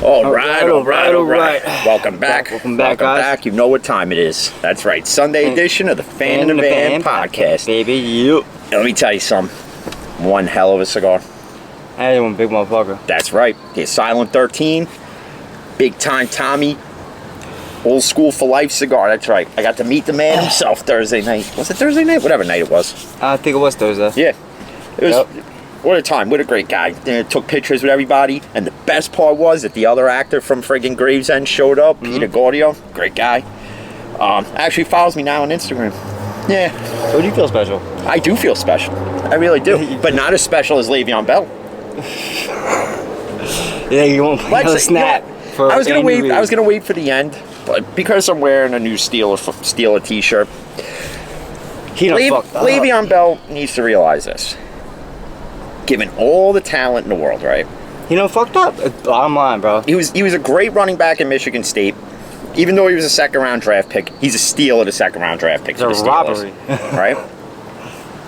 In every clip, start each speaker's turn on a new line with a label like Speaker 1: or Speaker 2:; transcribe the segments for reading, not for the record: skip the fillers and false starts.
Speaker 1: All right. Welcome back.
Speaker 2: Welcome back.
Speaker 1: You know what time it is. That's right. Sunday edition of the Fan in the Van podcast.
Speaker 2: Baby, you.
Speaker 1: And let me tell you something. One hell of a cigar.
Speaker 2: That is one big motherfucker.
Speaker 1: That's right. The Silent 13. Big time Tommy. Old school for life cigar. That's right. I got to meet the man himself Thursday night. Was it Thursday night? Whatever night it was.
Speaker 2: I think it was Thursday.
Speaker 1: Yeah. It was. Yep. What a time. What a great guy. Took pictures with everybody. And the best part was that the other actor from friggin' Gravesend showed up. Peter Gaudio. Great guy. Actually follows me now on Instagram. Yeah.
Speaker 2: So do you feel special?
Speaker 1: I do feel special. I really do. But not as special as Le'Veon Bell.
Speaker 2: Yeah, you won't play a snap.
Speaker 1: I was gonna wait for the end, but because I'm wearing a new Steeler t-shirt, Le'Veon Bell needs to realize this. Given all the talent in the world, right?
Speaker 2: Fucked up. Bottom line, bro.
Speaker 1: He was a great running back in Michigan State. Even though he was a second-round draft pick, he's a steal of the second-round draft pick.
Speaker 2: It's a robbery.
Speaker 1: Right?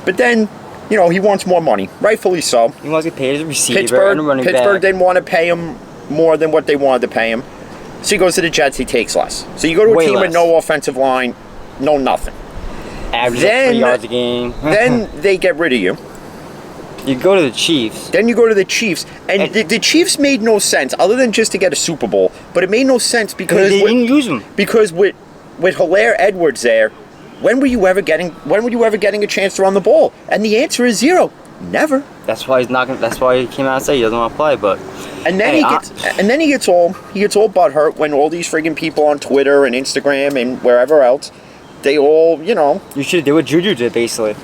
Speaker 1: But then, he wants more money. Rightfully so.
Speaker 2: He wants to get paid as a receiver and a running back.
Speaker 1: Pittsburgh didn't want to pay him more than what they wanted to pay him. So he goes to the Jets, he takes less. So you go to a team with no offensive line, no nothing.
Speaker 2: Average 3 yards a game.
Speaker 1: Then they get rid of you.
Speaker 2: You go to the Chiefs.
Speaker 1: Then you go to the Chiefs. And the Chiefs made no sense other than just to get a Super Bowl. But it made no sense because
Speaker 2: they didn't use them.
Speaker 1: Because with Hilaire Edwards there, when were you ever getting a chance to run the ball? And the answer is zero. Never.
Speaker 2: That's why that's why he came out and said he doesn't want to play, but
Speaker 1: and then he gets all butthurt when all these friggin' people on Twitter and Instagram and wherever else, they all,
Speaker 2: You should do what Juju did, basically.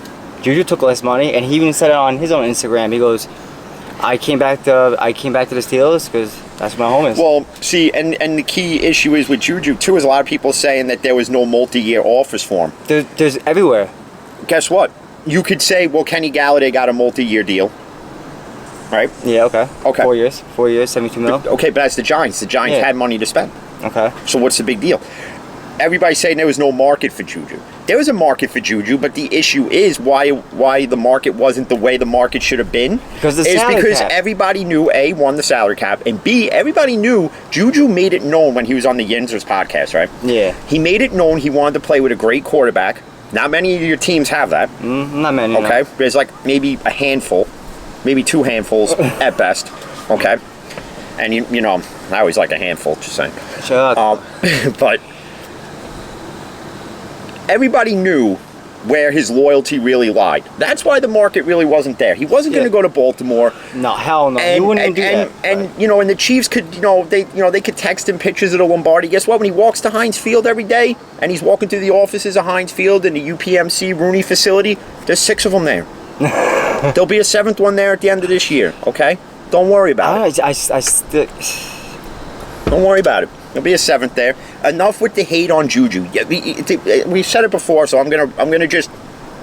Speaker 2: Juju took less money, and he even said it on his own Instagram. He goes, I came back to the Steelers because that's where my home is.
Speaker 1: Well, see, and the key issue is with Juju, too, is a lot of people saying that there was no multi-year offers for him.
Speaker 2: There's everywhere.
Speaker 1: Guess what? You could say, well, Kenny Galladay got a multi-year deal. Right?
Speaker 2: Yeah, okay. 4 years, 72 mil.
Speaker 1: Okay, but that's the Giants. The Giants had money to spend.
Speaker 2: Okay.
Speaker 1: So what's the big deal? Everybody's saying there was no market for Juju. There was a market for Juju, but the issue is why the market wasn't the way the market should have been.
Speaker 2: Because
Speaker 1: everybody knew, A, one, the salary cap, and B, everybody knew Juju made it known when he was on the Yinzers podcast, right?
Speaker 2: Yeah.
Speaker 1: He made it known he wanted to play with a great quarterback. Not many of your teams have that.
Speaker 2: Not many.
Speaker 1: Okay.
Speaker 2: No.
Speaker 1: There's like maybe a handful, maybe 2 handfuls at best. Okay. And I always like a handful, just saying.
Speaker 2: Shut up.
Speaker 1: But everybody knew where his loyalty really lied. That's why the market really wasn't there. He wasn't going to go to Baltimore.
Speaker 2: No, hell no. You wouldn't do that.
Speaker 1: And the Chiefs could, they could text him pictures of the Lombardi. Guess what? When he walks to Heinz Field every day, and he's walking through the offices of Heinz Field and the UPMC Rooney facility, there's 6 of them there. There'll be a 7th one there at the end of this year. Okay, don't worry about it. Don't worry about it. There'll be a 7th there. Enough with the hate on Juju. We've said it before, so I'm gonna just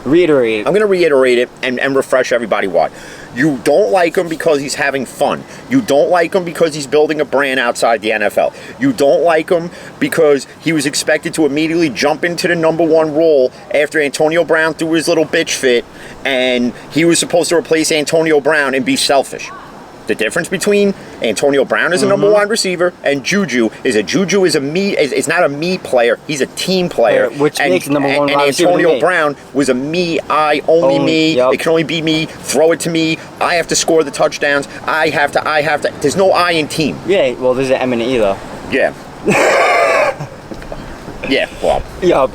Speaker 2: reiterate.
Speaker 1: I'm gonna reiterate it and refresh everybody why. You don't like him because he's having fun. You don't like him because he's building a brand outside the NFL. You don't like him because he was expected to immediately jump into the number 1 role after Antonio Brown threw his little bitch fit, and he was supposed to replace Antonio Brown and be selfish. The difference between Antonio Brown as a number 1 receiver and Juju is is not a me player. He's a team player.
Speaker 2: Which makes the number 1
Speaker 1: and Antonio Brown was a me, only me.
Speaker 2: Yep.
Speaker 1: It can only be me. Throw it to me. I have to score the touchdowns. I have to. There's no I in team.
Speaker 2: Yeah, well, there's an M and an E, though.
Speaker 1: Yeah. Yeah, well.
Speaker 2: Yeah,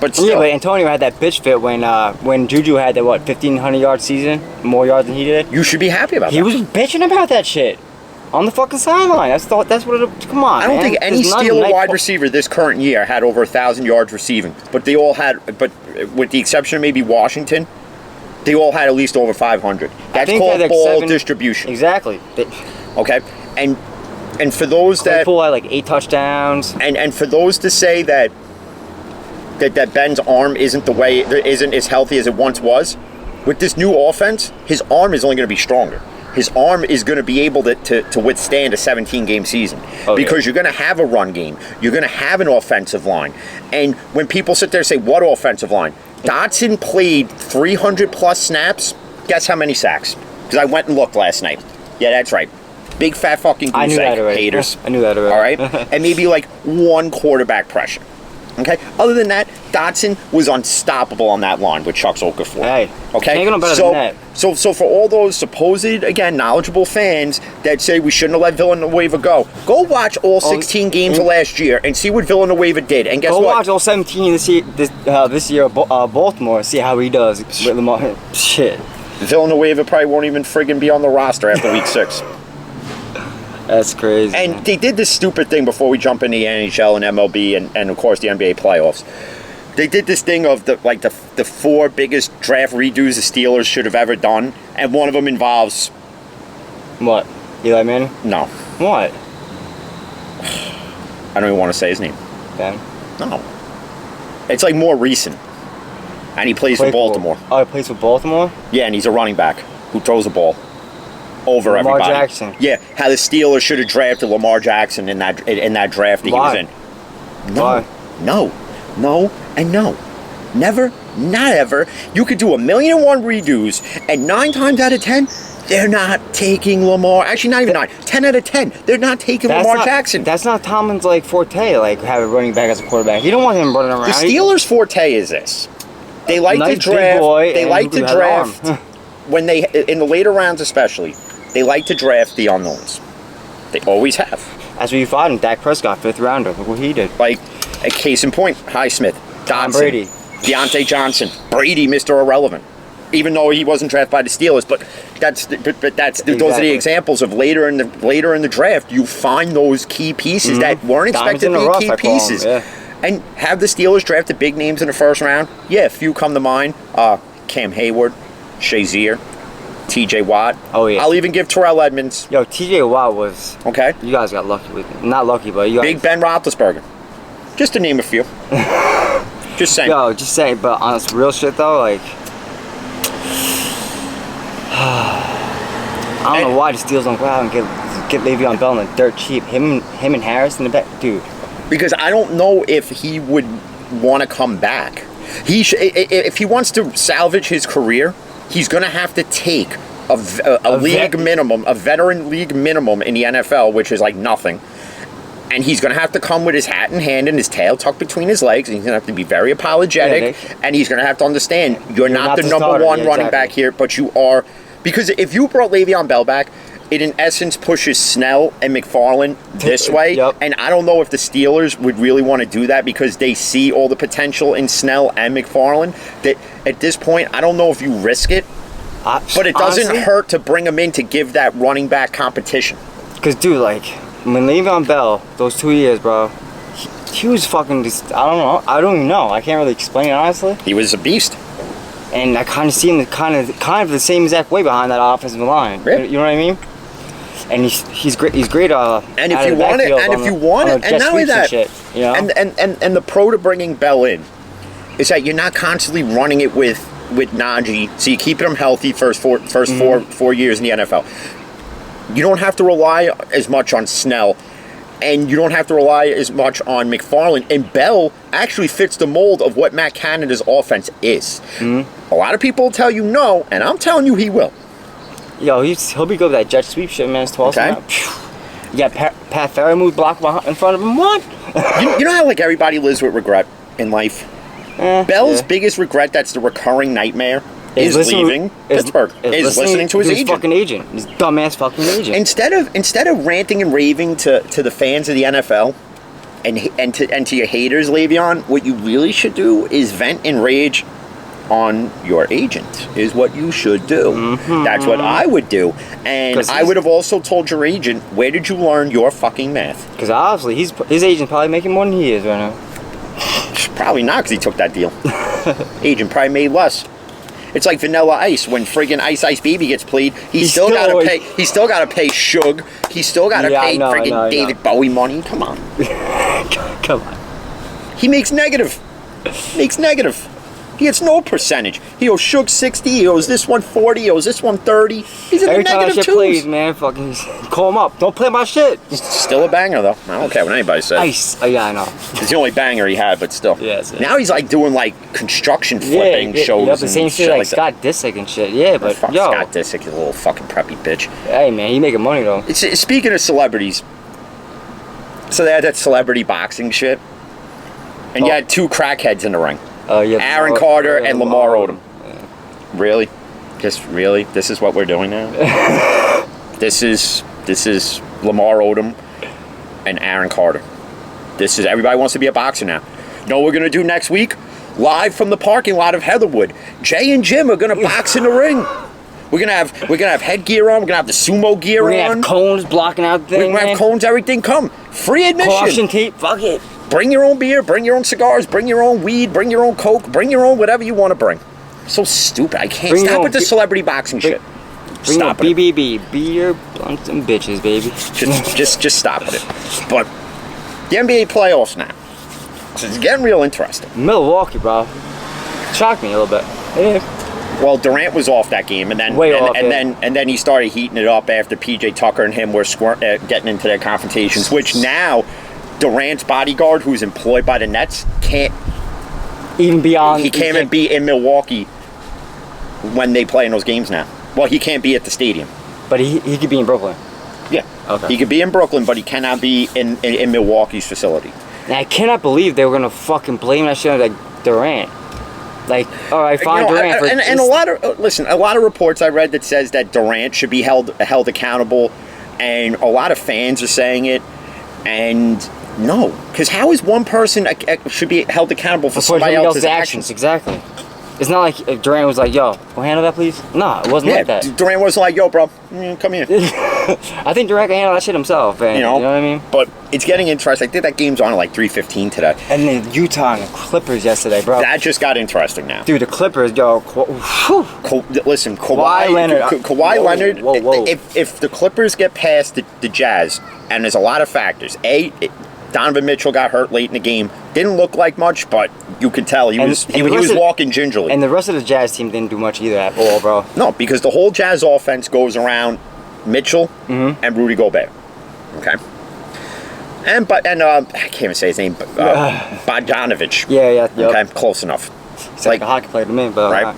Speaker 1: but still.
Speaker 2: Yeah, but Antonio had that bitch fit when Juju had that 1,500-yard season, more yards than he did.
Speaker 1: You should be happy about that.
Speaker 2: He was bitching about that shit on the fucking sideline. Come on.
Speaker 1: I don't think any Steeler wide receiver this current year had over 1,000 yards receiving, but they all had. But with the exception of maybe Washington, they all had at least over 500. That's called ball distribution.
Speaker 2: Exactly.
Speaker 1: Okay, and for those
Speaker 2: Claypool had like 8 touchdowns.
Speaker 1: And for those to say that Ben's arm isn't as healthy as it once was, with this new offense, his arm is only going to be stronger. His arm is going to be able to withstand a 17-game season because you're going to have a run game. You're going to have an offensive line. And when people sit there and say, what offensive line? Dotson played 300-plus snaps. Guess how many sacks? Because I went and looked last night. Yeah, that's right. Big fat fucking goose
Speaker 2: I knew
Speaker 1: egg.
Speaker 2: that already.
Speaker 1: Haters.
Speaker 2: I knew that already.
Speaker 1: All right? And maybe like one quarterback pressure. Okay? Other than that, Dotson was unstoppable on that line with Chuck Okafor.
Speaker 2: Hey,
Speaker 1: okay?
Speaker 2: can't get no better
Speaker 1: so,
Speaker 2: than that.
Speaker 1: So for all those supposed, again, knowledgeable fans that say we shouldn't have let Villanueva go watch all 16 games of last year and see what Villanueva did. And guess
Speaker 2: Go
Speaker 1: what?
Speaker 2: watch all 17 this year Baltimore. See how he does with Lamar. Shit.
Speaker 1: Villanueva probably won't even friggin' be on the roster after week 6.
Speaker 2: That's crazy.
Speaker 1: And they did this stupid thing before we jump into the NHL and MLB and of course the NBA playoffs. They did this thing of the 4 biggest draft redos the Steelers should have ever done, and one of them involves
Speaker 2: What? Eli Manning?
Speaker 1: no,
Speaker 2: What?
Speaker 1: I don't even want to say his name.
Speaker 2: Ben?
Speaker 1: No, it's like more recent, and he plays for Baltimore.
Speaker 2: Oh, he plays for Baltimore?
Speaker 1: Yeah, and he's a running back who throws the ball over
Speaker 2: Lamar
Speaker 1: everybody.
Speaker 2: Jackson.
Speaker 1: Yeah, how the Steelers should have drafted Lamar Jackson in that draft that
Speaker 2: Why?
Speaker 1: he was in. No,
Speaker 2: Why?
Speaker 1: no, and no. Never, not ever. You could do 1,000,001 redos, and 9 times out of 10, they're not taking Lamar. Actually, not even 9. 10 out of 10, they're not taking Lamar Jackson.
Speaker 2: That's not Tomlin's forte. Have a running back as a quarterback. You don't want him running around.
Speaker 1: The Steelers' forte is this: they like
Speaker 2: Nice
Speaker 1: to
Speaker 2: big
Speaker 1: draft.
Speaker 2: boy
Speaker 1: They
Speaker 2: and
Speaker 1: like to
Speaker 2: who has an
Speaker 1: draft
Speaker 2: arm.
Speaker 1: when they in the later rounds, especially. They like to draft the unknowns. They always have.
Speaker 2: That's what you fought him. Dak Prescott, 5th rounder. Look what he did.
Speaker 1: Like a case in point: Highsmith,
Speaker 2: Tom
Speaker 1: Dotson,
Speaker 2: Brady.
Speaker 1: Deontay Johnson, Brady, Mr. Irrelevant. Even though he wasn't drafted by the Steelers, but those are the
Speaker 2: Exactly.
Speaker 1: examples of later in the draft. You find those key pieces that weren't
Speaker 2: Diamonds
Speaker 1: expected
Speaker 2: in
Speaker 1: to
Speaker 2: the
Speaker 1: be
Speaker 2: rough,
Speaker 1: key
Speaker 2: I call 'em,
Speaker 1: pieces.
Speaker 2: yeah.
Speaker 1: And have the Steelers drafted big names in the first round? Yeah, a few come to mind. Cam Hayward, Shazier, T.J. Watt.
Speaker 2: Oh, yeah.
Speaker 1: I'll even give Terrell Edmonds.
Speaker 2: Yo, T.J. Watt was...
Speaker 1: Okay.
Speaker 2: You guys got lucky with it. Not lucky, but you guys...
Speaker 1: Big Ben Roethlisberger. Just to name a few. Just saying.
Speaker 2: Yo, just saying, but on some real shit though, I don't know why the Steelers don't go out and get Le'Veon Bell in the dirt cheap. Him and Harris in the back, dude.
Speaker 1: Because I don't know if he would want to come back. If he wants to salvage his career, he's going to have to take a league minimum, a veteran league minimum in the NFL, which is like nothing. And he's going to have to come with his hat in hand and his tail tucked between his legs. And he's going to have to be very apologetic. And he's going to have to understand you're not the number
Speaker 2: starter.
Speaker 1: one
Speaker 2: Yeah,
Speaker 1: running
Speaker 2: exactly.
Speaker 1: back here, but you are. Because if you brought Le'Veon Bell back, it in essence pushes Snell and McFarland this way.
Speaker 2: Yep.
Speaker 1: And I don't know if the Steelers would really want to do that because they see all the potential in Snell and McFarland. That at this point, I don't know if you risk it. But it doesn't
Speaker 2: Honestly,
Speaker 1: hurt to bring them in to give that running back competition.
Speaker 2: Because, dude, when Le'Veon Bell, those 2 years, bro, he was fucking just, I don't know. I don't even know. I can't really explain it, honestly.
Speaker 1: He was a beast.
Speaker 2: And I kind of see him kind of the same exact way behind that offensive line.
Speaker 1: Yeah.
Speaker 2: You know what I mean? And he's great. He's great.
Speaker 1: And if you want it, and not only that,
Speaker 2: shit, you know?
Speaker 1: and the pro to bringing Bell in is that you're not constantly running it with Najee, so you keep him healthy first four years in the NFL. You don't have to rely as much on Snell, and you don't have to rely as much on McFarland. And Bell actually fits the mold of what Matt Canada's offense is. A lot of people will tell you no, and I'm telling you he will.
Speaker 2: Yo, he'll be good with that jet sweep shit, man. It's 12
Speaker 1: Okay.
Speaker 2: You got Pat Fairmouth block in front of him. What?
Speaker 1: You know how everybody lives with regret in life? Bell's
Speaker 2: yeah.
Speaker 1: biggest regret that's the recurring nightmare is leaving Pittsburgh. Is listening to his agent.
Speaker 2: fucking agent. His dumbass fucking agent.
Speaker 1: Instead of ranting and raving to the fans of the NFL and to your haters, Le'Veon, what you really should do is vent and rage on your agent is what you should do. That's what I would do. And I would have also told your agent, where did you learn your fucking math?
Speaker 2: Because obviously his agent's probably making more than he is right now.
Speaker 1: Probably not, because he took that deal. Agent probably made less. It's like Vanilla Ice. When friggin' Ice Ice Baby gets played, He's still got to pay Suge. He's still got to pay friggin' David Bowie money. Come on.
Speaker 2: Come on.
Speaker 1: He makes negative. He gets no percentage. He owes Suge 60, he owes this one 40, he owes this one 30. He's in
Speaker 2: Every
Speaker 1: the
Speaker 2: time that
Speaker 1: negative
Speaker 2: shit
Speaker 1: twos.
Speaker 2: plays, man, fucking call him up. Don't play my shit.
Speaker 1: Still a banger, though. I don't care what anybody says.
Speaker 2: Ice. Oh, yeah, I know.
Speaker 1: It's the only banger he had, but still.
Speaker 2: Yeah, that's it.
Speaker 1: Now he's like doing like construction flipping shows.
Speaker 2: Yep, the
Speaker 1: and
Speaker 2: same shit like
Speaker 1: that.
Speaker 2: Scott Disick and shit. Yeah, but
Speaker 1: Fuck
Speaker 2: yo,
Speaker 1: Scott Disick, you little fucking preppy bitch.
Speaker 2: hey man, he making money though.
Speaker 1: Speaking of celebrities, so they had that celebrity boxing shit, and you had two crackheads in the ring.
Speaker 2: Yeah,
Speaker 1: Aaron Carter and Lamar Odom. Really? Just really? This is what we're doing now? This is Lamar Odom and Aaron Carter. This is everybody wants to be a boxer now. You know what we're gonna do next week? Live from the parking lot of Heatherwood. Jay and Jim are gonna box in the ring. We're gonna have headgear on. We're gonna have the sumo gear
Speaker 2: We're gonna
Speaker 1: on.
Speaker 2: have cones blocking out the thing.
Speaker 1: We're gonna have cones. Everything come free admission.
Speaker 2: Caution tape. Fuck it.
Speaker 1: Bring your own beer, bring your own cigars, bring your own weed, bring your own coke, bring your own whatever you want to bring. So stupid. I can't
Speaker 2: Bring your
Speaker 1: stop
Speaker 2: own
Speaker 1: with the celebrity boxing shit.
Speaker 2: Bring
Speaker 1: Stop
Speaker 2: your
Speaker 1: it.
Speaker 2: BBB. Beer, blunts, and bitches, baby.
Speaker 1: Just stop with it. But the NBA playoffs now. So it's getting real interesting.
Speaker 2: Milwaukee, bro. Shocked me a little bit. Yeah.
Speaker 1: Well, Durant was off that game, and then
Speaker 2: Way off, yeah.
Speaker 1: then he started heating it up after PJ Tucker and him were getting into their confrontations. Which now Durant's bodyguard, who's employed by the Nets, can't.
Speaker 2: Even beyond.
Speaker 1: He can't even be in Milwaukee when they play in those games now. Well, he can't be at the stadium.
Speaker 2: But he could be in Brooklyn.
Speaker 1: Yeah.
Speaker 2: Okay.
Speaker 1: He could be in Brooklyn, but he cannot be in Milwaukee's facility.
Speaker 2: And I cannot believe they were gonna fucking blame that shit on like Durant. Like, all right, fine, Durant.
Speaker 1: And a lot of a lot of reports I read that says that Durant should be held accountable, and a lot of fans are saying it. And no, because how is one person should be held accountable for somebody else's actions?
Speaker 2: Exactly. It's not like if Durant was like, "Yo, go handle that, please." Nah, it wasn't like that.
Speaker 1: Durant was like, "Yo, bro, come here."
Speaker 2: I think Durant can handle that shit himself, and, you know what I mean?
Speaker 1: But it's getting interesting. I think that game's on at like 3:15 today.
Speaker 2: And then Utah and the Clippers yesterday, bro.
Speaker 1: That just got interesting now.
Speaker 2: Dude, the Clippers, yo.
Speaker 1: Listen, Kawhi
Speaker 2: Leonard.
Speaker 1: Kawhi Leonard.
Speaker 2: Whoa.
Speaker 1: If the Clippers get past the Jazz, and there's a lot of factors. Donovan Mitchell got hurt late in the game. Didn't look like much, but you could tell he was walking gingerly.
Speaker 2: And the rest of the Jazz team didn't do much either at all, bro.
Speaker 1: No, because the whole Jazz offense goes around Mitchell and Rudy Gobert. Okay. And I can't even say his name, but Bogdanovich.
Speaker 2: Yeah. Yep.
Speaker 1: Okay, close enough.
Speaker 2: It's like a hockey player to me, but
Speaker 1: right.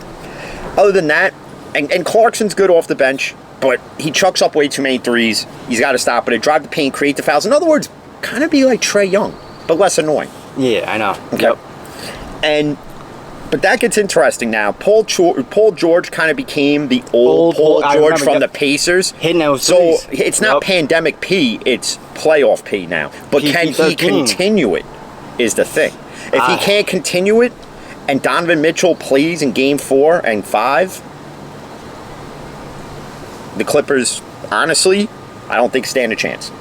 Speaker 1: Other than that, and Clarkson's good off the bench, but he chucks up way too many threes. He's got to stop it. Drive the paint, create the fouls. In other words, kind of be like Trae Young, but less annoying.
Speaker 2: Yeah, I know.
Speaker 1: Okay. Yep. But that gets interesting now. Paul George kind of became the old Paul George from the Pacers.
Speaker 2: Hitting those
Speaker 1: so
Speaker 2: threes.
Speaker 1: it's not pandemic P, it's playoff P now. But can he continue it is the thing. If he can't continue it and Donovan Mitchell plays in game 4 and 5, the Clippers, honestly, I don't think stand a chance.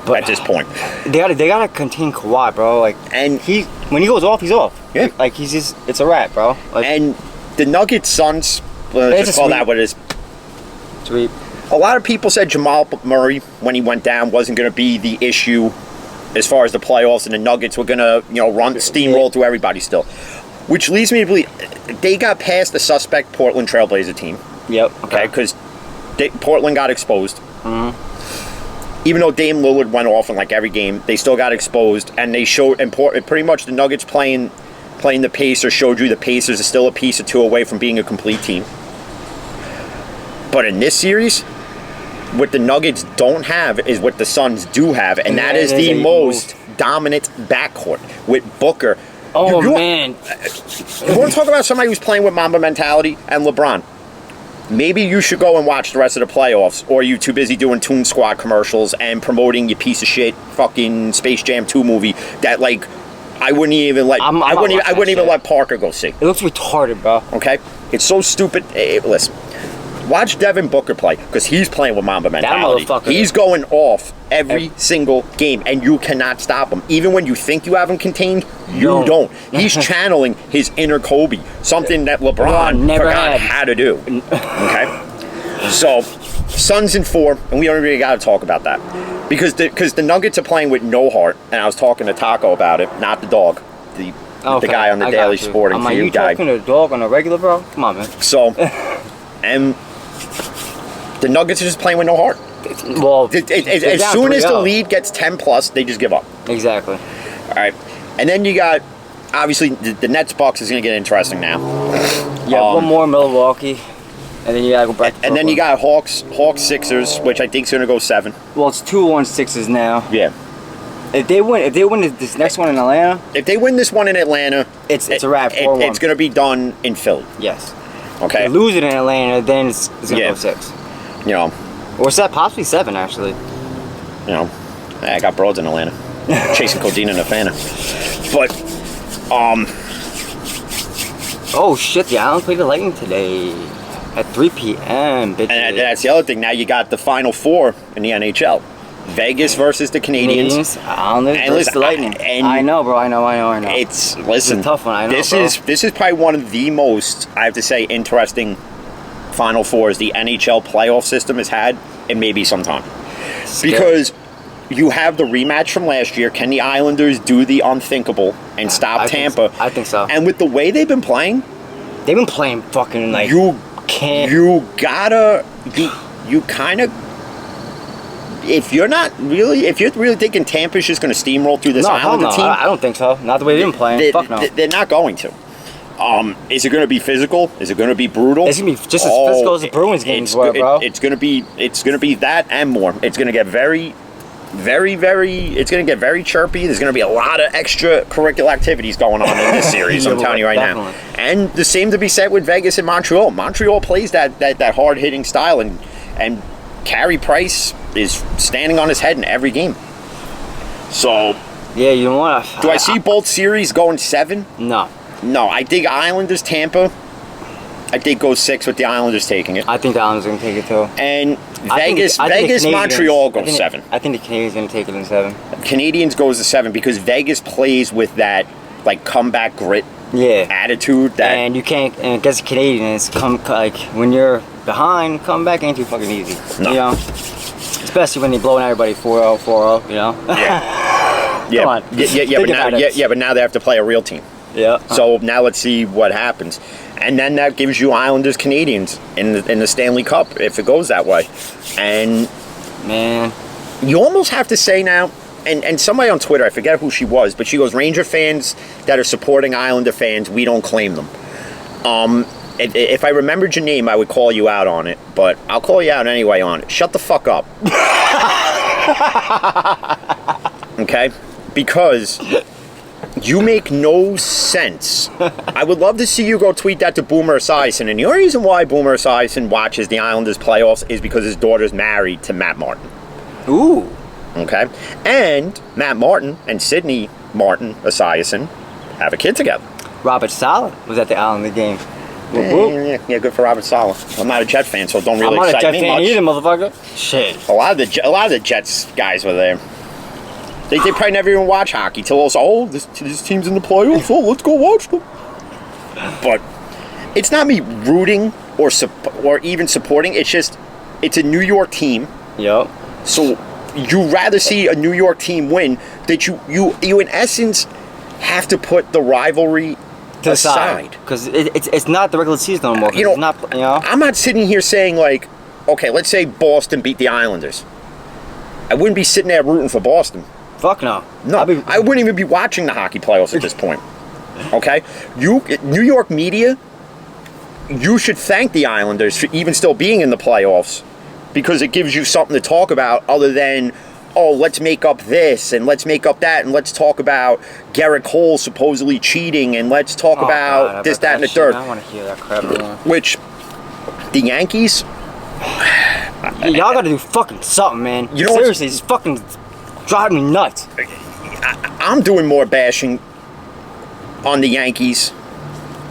Speaker 1: But at this point,
Speaker 2: they gotta contain Kawhi, bro. Like, and when he goes off, he's off.
Speaker 1: Yeah.
Speaker 2: Like it's a wrap, bro. Like,
Speaker 1: and the Nuggets Suns, let's just call that what it is.
Speaker 2: Sweet.
Speaker 1: A lot of people said Jamal Murray, when he went down, wasn't going to be the issue as far as the playoffs, and the Nuggets were going to, run steamroll through everybody still. Which leads me to believe they got past the suspect Portland Trailblazer team.
Speaker 2: Yep.
Speaker 1: Okay, because Portland got exposed.
Speaker 2: Mm-hmm.
Speaker 1: Even though Dame Lillard went off in like every game, they still got exposed, and they showed pretty much the Nuggets playing the Pacers showed you the Pacers are still a piece or two away from being a complete team. But in this series, what the Nuggets don't have is what the Suns do have, and that is the most dominant backcourt with Booker.
Speaker 2: Oh, man.
Speaker 1: You want to talk about somebody who's playing with Mamba mentality and LeBron? Maybe you should go and watch the rest of the playoffs, or are you too busy doing Toon Squad commercials and promoting your piece of shit fucking Space Jam 2 movie that, like, I wouldn't even let I wouldn't even let Parker go see.
Speaker 2: It looks retarded, bro.
Speaker 1: Okay? It's so stupid. Hey, listen. Watch Devin Booker play, because he's playing with Mamba mentality. He's going off every single game, and you cannot stop him. Even when you think you have him contained, you don't. He's channeling his inner Kobe, something that LeBron forgot how to do. Okay? So, Suns in 4, and we don't really got to talk about that. Because the Nuggets are playing with no heart, and I was talking to Taco about it, not the dog, the
Speaker 2: Okay,
Speaker 1: the guy on the
Speaker 2: I
Speaker 1: Daily
Speaker 2: got you.
Speaker 1: Sporting
Speaker 2: I'm
Speaker 1: for
Speaker 2: like,
Speaker 1: you
Speaker 2: you
Speaker 1: guy.
Speaker 2: talking to a dog on a regular, bro? Come on, man.
Speaker 1: So, and the Nuggets are just playing with no heart.
Speaker 2: Well,
Speaker 1: As soon as the lead gets 10 plus, they just give up.
Speaker 2: Exactly.
Speaker 1: All right, and then you got obviously the Nets Bucks is going to get interesting now.
Speaker 2: Yeah, one more Milwaukee, and then you gotta go back. To
Speaker 1: and then you
Speaker 2: Brooklyn.
Speaker 1: got Hawks Sixers, which I think is going to go 7.
Speaker 2: Well, it's 2-1 Sixers now.
Speaker 1: Yeah.
Speaker 2: If they win this next one in Atlanta,
Speaker 1: If they win this one in Atlanta,
Speaker 2: it's a wrap. 4-1.
Speaker 1: It's going to be done in Philly.
Speaker 2: Yes.
Speaker 1: Okay.
Speaker 2: If they lose it in Atlanta, then it's gonna go 6.
Speaker 1: You know.
Speaker 2: Or possibly 7 actually.
Speaker 1: You know. I got broads in Atlanta, chasing codeine in Havana. But
Speaker 2: Oh shit! The Islanders played the Lightning today at 3 p.m. bitches.
Speaker 1: and that's the other thing. Now you got the Final Four in the NHL. Vegas versus the Canadians.
Speaker 2: Islanders
Speaker 1: And
Speaker 2: versus
Speaker 1: listen,
Speaker 2: the Lightning.
Speaker 1: and
Speaker 2: I know, bro. I know.
Speaker 1: It's listen.
Speaker 2: It's a tough one. I know,
Speaker 1: This
Speaker 2: bro.
Speaker 1: is probably one of the most, I have to say, interesting Final Fours the NHL playoff system has had in maybe some time.
Speaker 2: Scary.
Speaker 1: Because you have the rematch from last year. Can the Islanders do the unthinkable and stop Tampa?
Speaker 2: I think so.
Speaker 1: And with the way they've been playing,
Speaker 2: They've been playing fucking like
Speaker 1: you
Speaker 2: can't.
Speaker 1: you gotta you kind of, if you're really thinking Tampa's just going to steamroll through this
Speaker 2: No, hell
Speaker 1: Islander
Speaker 2: no.
Speaker 1: team,
Speaker 2: I don't think so. Not the way they've been playing. Fuck no.
Speaker 1: they're not going to. Is it going to be physical? Is it going to be brutal?
Speaker 2: It's gonna be just as physical as the Bruins games were, bro.
Speaker 1: It's going to be that and more. It's going to get very, very, very. It's going to get very chirpy. There's going to be a lot of extracurricular activities going on in this series. I'm
Speaker 2: Yeah,
Speaker 1: telling you right
Speaker 2: definitely.
Speaker 1: now. And the same to be said with Vegas and Montreal. Montreal plays that hard hitting style, and Carey Price is standing on his head in every game. So,
Speaker 2: Yeah, you know what?
Speaker 1: do I see both series going 7?
Speaker 2: No.
Speaker 1: No, I think Islanders Tampa. I think goes 6 with the Islanders taking it.
Speaker 2: I think the Islanders are gonna take it too.
Speaker 1: And
Speaker 2: I think
Speaker 1: Vegas,
Speaker 2: the Canadians-
Speaker 1: Montreal
Speaker 2: I
Speaker 1: goes
Speaker 2: think-
Speaker 1: 7.
Speaker 2: I think the Canadians gonna take it in 7.
Speaker 1: Canadians goes to 7 because Vegas plays with that like comeback grit
Speaker 2: Yeah.
Speaker 1: attitude that
Speaker 2: And you can't. And against the Canadians, like when you're behind, come back ain't too fucking easy.
Speaker 1: No.
Speaker 2: You know. Especially when they're blowing everybody 4-0, 4-0. You know.
Speaker 1: yeah,
Speaker 2: Come on.
Speaker 1: but now they have to play a real team.
Speaker 2: Yeah.
Speaker 1: So now let's see what happens, and then that gives you Islanders Canadians in the Stanley Cup if it goes that way, and
Speaker 2: Man.
Speaker 1: you almost have to say now, and somebody on Twitter, I forget who she was, but she goes, Ranger fans that are supporting Islander fans, we don't claim them. If I remembered your name, I would call you out on it, but I'll call you out anyway on it. Shut the fuck up. Okay? Because you make no sense. I would love to see you go tweet that to Boomer Esiason, and the only reason why Boomer Esiason watches the Islanders playoffs is because his daughter's married to Matt Martin.
Speaker 2: Ooh.
Speaker 1: Okay? And Matt Martin and Sydney Martin Esiason have a kid together.
Speaker 2: Robert Sala was at the Islander game. Whoop, whoop.
Speaker 1: Yeah, good for Robert Sala. I'm not a Jet fan, so it don't really
Speaker 2: I'm not a
Speaker 1: excite
Speaker 2: Jet
Speaker 1: me
Speaker 2: fan
Speaker 1: much.
Speaker 2: either, motherfucker. Shit.
Speaker 1: A lot of the Jets guys were there. They probably never even watch hockey till us. Oh, this team's in the playoffs. Oh, let's go watch them. But it's not me rooting or even supporting. It's just it's a New York team.
Speaker 2: Yup.
Speaker 1: So you rather see a New York team win that you in essence have to put the rivalry
Speaker 2: To the
Speaker 1: aside.
Speaker 2: because it's not the regular season no more. 'Cause
Speaker 1: You know,
Speaker 2: it's not, you know.
Speaker 1: I'm not sitting here saying like, okay, let's say Boston beat the Islanders. I wouldn't be sitting there rooting for Boston.
Speaker 2: Fuck no.
Speaker 1: No,
Speaker 2: I'll be-
Speaker 1: I wouldn't even be watching the hockey playoffs at this point. Okay? New York media, you should thank the Islanders for even still being in the playoffs because it gives you something to talk about other than, oh, let's make up this and let's make up that and let's talk about Garrett Cole supposedly cheating and let's talk
Speaker 2: Oh,
Speaker 1: about
Speaker 2: God,
Speaker 1: this, that, and the
Speaker 2: shit.
Speaker 1: third.
Speaker 2: I want to hear that crap anymore.
Speaker 1: Which, the Yankees,
Speaker 2: Y'all gotta do fucking something, man.
Speaker 1: You know what's-
Speaker 2: Seriously, it's fucking driving me nuts.
Speaker 1: I'm doing more bashing on the Yankees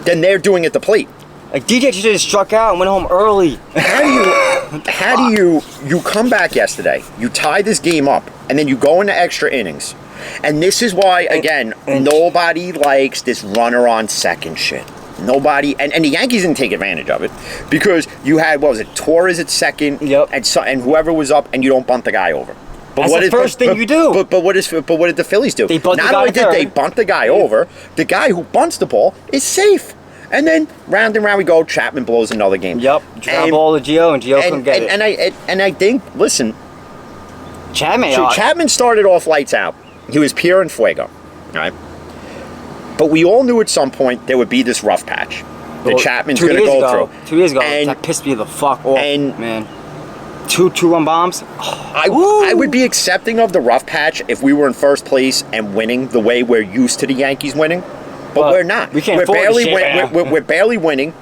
Speaker 1: than they're doing at the plate.
Speaker 2: Like DJ just struck out and went home early.
Speaker 1: How do you come back yesterday, you tie this game up, and then you go into extra innings. And this is why, again, nobody likes this runner on second shit. Nobody, and the Yankees didn't take advantage of it because you had, what was it, Torres at second,
Speaker 2: Yep.
Speaker 1: and whoever was up, and you don't bunt the guy over. But
Speaker 2: That's the first thing you do.
Speaker 1: But what did the Phillies do?
Speaker 2: They bunt the
Speaker 1: Not
Speaker 2: guy
Speaker 1: only did
Speaker 2: third.
Speaker 1: they bunt the guy over, the guy who bunts the ball is safe. And then round and round we go. Chapman blows another game.
Speaker 2: Yep. Drop ball to Gio, and Gio couldn't get it.
Speaker 1: And I think, listen,
Speaker 2: Chapman.
Speaker 1: Chapman started off lights out. He was pure and fuego, right? But we all knew at some point there would be this rough patch that Chapman's going to go through.
Speaker 2: 2 years ago,
Speaker 1: And-
Speaker 2: that pissed me the fuck off,
Speaker 1: and-
Speaker 2: man. Two-run bombs.
Speaker 1: I would be accepting of the rough patch if we were in first place and winning the way we're used to the Yankees winning, but we're not.
Speaker 2: We can't
Speaker 1: we're
Speaker 2: afford this
Speaker 1: barely
Speaker 2: shit right now.
Speaker 1: we're barely winning,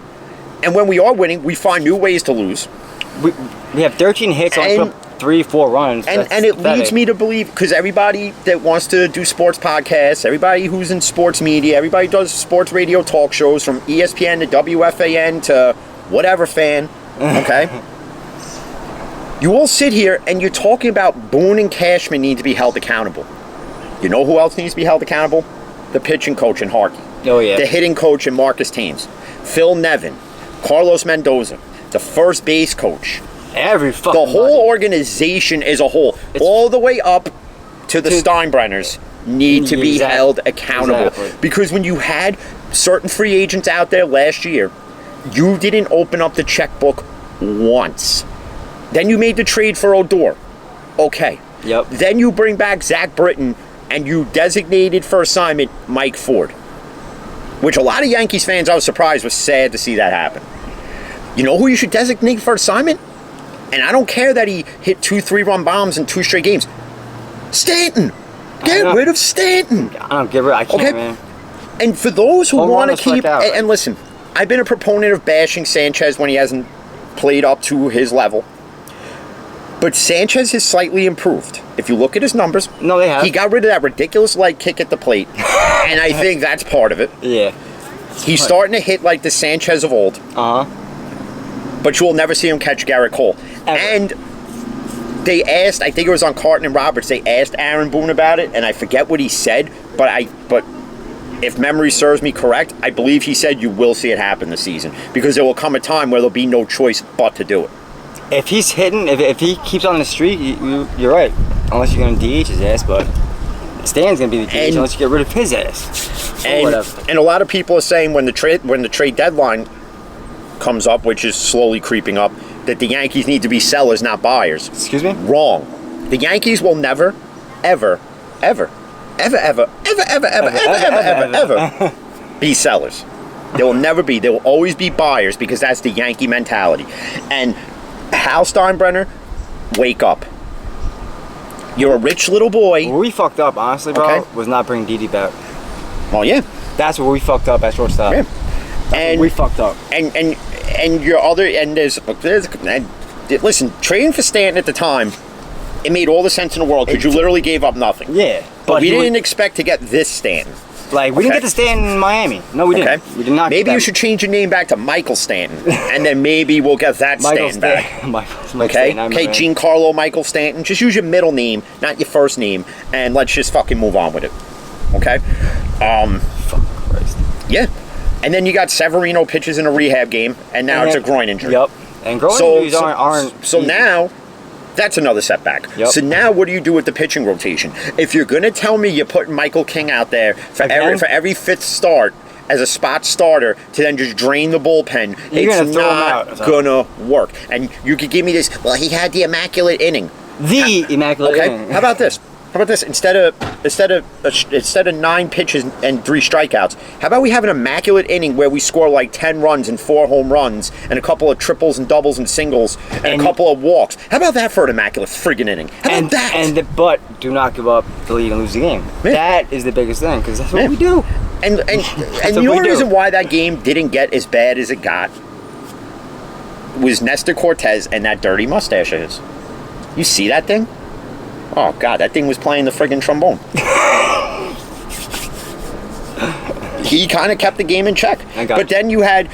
Speaker 1: and when we are winning, we find new ways to lose.
Speaker 2: We have 13 hits on
Speaker 1: And-
Speaker 2: 3-4 runs.
Speaker 1: And
Speaker 2: That's
Speaker 1: it
Speaker 2: pathetic.
Speaker 1: leads me to believe, because everybody that wants to do sports podcasts, everybody who's in sports media, everybody does sports radio talk shows from ESPN to WFAN to whatever fan, okay? You all sit here and you're talking about Boone and Cashman need to be held accountable. You know who else needs to be held accountable? The pitching coach in Harkey.
Speaker 2: Oh, yeah.
Speaker 1: The hitting coach in Marcus Thames. Phil Nevin. Carlos Mendoza. The first base coach.
Speaker 2: Every fucking
Speaker 1: The whole organization as a whole, all the way up to the Steinbrenners, need to be
Speaker 2: Exactly.
Speaker 1: held accountable.
Speaker 2: Exactly.
Speaker 1: Because when you had certain free agents out there last year, you didn't open up the checkbook once. Then you made the trade for Odor. Okay.
Speaker 2: Yep.
Speaker 1: Then you bring back Zach Britton and you designated for assignment Mike Ford. Which a lot of Yankees fans, I was surprised, was sad to see that happen. You know who you should designate for assignment? And I don't care that he hit 2 3-run bombs in 2 straight games. Stanton! Get rid of Stanton!
Speaker 2: I don't give it. I can't,
Speaker 1: Okay.
Speaker 2: man.
Speaker 1: And for those who
Speaker 2: Home
Speaker 1: want
Speaker 2: run
Speaker 1: to
Speaker 2: is
Speaker 1: keep...
Speaker 2: struck out.
Speaker 1: And listen, I've been a proponent of bashing Sanchez when he hasn't played up to his level. But Sanchez has slightly improved. If you look at his numbers,
Speaker 2: No, they have.
Speaker 1: he got rid of that ridiculous leg kick at the plate. And I think that's part of it.
Speaker 2: Yeah.
Speaker 1: He's starting to hit like the Sanchez of old.
Speaker 2: Uh-huh.
Speaker 1: But you will never see him catch Garrett Cole.
Speaker 2: Ever.
Speaker 1: And they asked, I think it was on Carton and Roberts, they asked Aaron Boone about it, and I forget what he said, but if memory serves me correct, I believe he said you will see it happen this season, because there will come a time where there'll be no choice but to do it.
Speaker 2: If he's hitting, if he keeps on the streak, you're right. Unless you're going to DH his ass, but Stan's going to be the DH
Speaker 1: And-
Speaker 2: unless you get rid of his ass. Or whatever.
Speaker 1: And a lot of people are saying when the trade deadline comes up, which is slowly creeping up, that the Yankees need to be sellers, not buyers.
Speaker 2: Excuse me?
Speaker 1: Wrong. The Yankees will never, ever, ever, ever, ever, ever, ever, ever, ever, ever, ever be sellers. They will never be. They will always be buyers because that's the Yankee mentality. And Hal Steinbrenner, wake up. You're a rich little boy.
Speaker 2: Where we fucked up, honestly, bro,
Speaker 1: Okay.
Speaker 2: was not bringing Didi back.
Speaker 1: Oh yeah.
Speaker 2: That's where we fucked up at shortstop.
Speaker 1: Yeah.
Speaker 2: That's where
Speaker 1: And
Speaker 2: we fucked up.
Speaker 1: and your other and there's listen, trading for Stanton at the time, it made all the sense in the world because you literally gave up nothing.
Speaker 2: Yeah.
Speaker 1: But we
Speaker 2: he
Speaker 1: didn't expect to get this Stanton.
Speaker 2: Like, we didn't
Speaker 1: Okay.
Speaker 2: get to stand in Miami. No, we didn't.
Speaker 1: Okay.
Speaker 2: We did not.
Speaker 1: Maybe
Speaker 2: get
Speaker 1: you
Speaker 2: that.
Speaker 1: should change your name back to Michael Stanton, and then maybe we'll get that
Speaker 2: Michael
Speaker 1: Stanton back.
Speaker 2: Mike
Speaker 1: Okay,
Speaker 2: Stanton, I
Speaker 1: okay,
Speaker 2: remember.
Speaker 1: Giancarlo Michael Stanton. Just use your middle name, not your first name, and let's just fucking move on with it. Okay.
Speaker 2: Fuck Christ.
Speaker 1: Yeah. And then you got Severino pitches in a rehab game, and now it's a groin injury.
Speaker 2: Yep. And groin injuries aren't.
Speaker 1: So
Speaker 2: easy.
Speaker 1: now, that's another setback.
Speaker 2: Yep.
Speaker 1: So now, what do you do with the pitching rotation? If you're gonna tell me you're putting Michael King out there for
Speaker 2: Again?
Speaker 1: every fifth start as a spot starter to then just drain the bullpen,
Speaker 2: You're
Speaker 1: it's
Speaker 2: gonna throw him
Speaker 1: not
Speaker 2: out, so.
Speaker 1: gonna work. And you could give me this. Well, he had the immaculate inning.
Speaker 2: The immaculate
Speaker 1: Okay.
Speaker 2: inning.
Speaker 1: How about this? How about this? Instead of 9 pitches and 3 strikeouts, how about we have an immaculate inning where we score like 10 runs and 4 home runs and a couple of triples and doubles and singles and a couple of walks? How about that for an immaculate friggin' inning? How about that?
Speaker 2: But do not give up the lead and lose the game.
Speaker 1: Yeah.
Speaker 2: That is the biggest thing because that's what
Speaker 1: Yeah.
Speaker 2: we do.
Speaker 1: And
Speaker 2: what
Speaker 1: the
Speaker 2: we
Speaker 1: only
Speaker 2: do.
Speaker 1: reason why that game didn't get as bad as it got was Nestor Cortez and that dirty mustache of his. You see that thing? Oh God, that thing was playing the friggin' trombone. He kind of kept the game in check. But then you had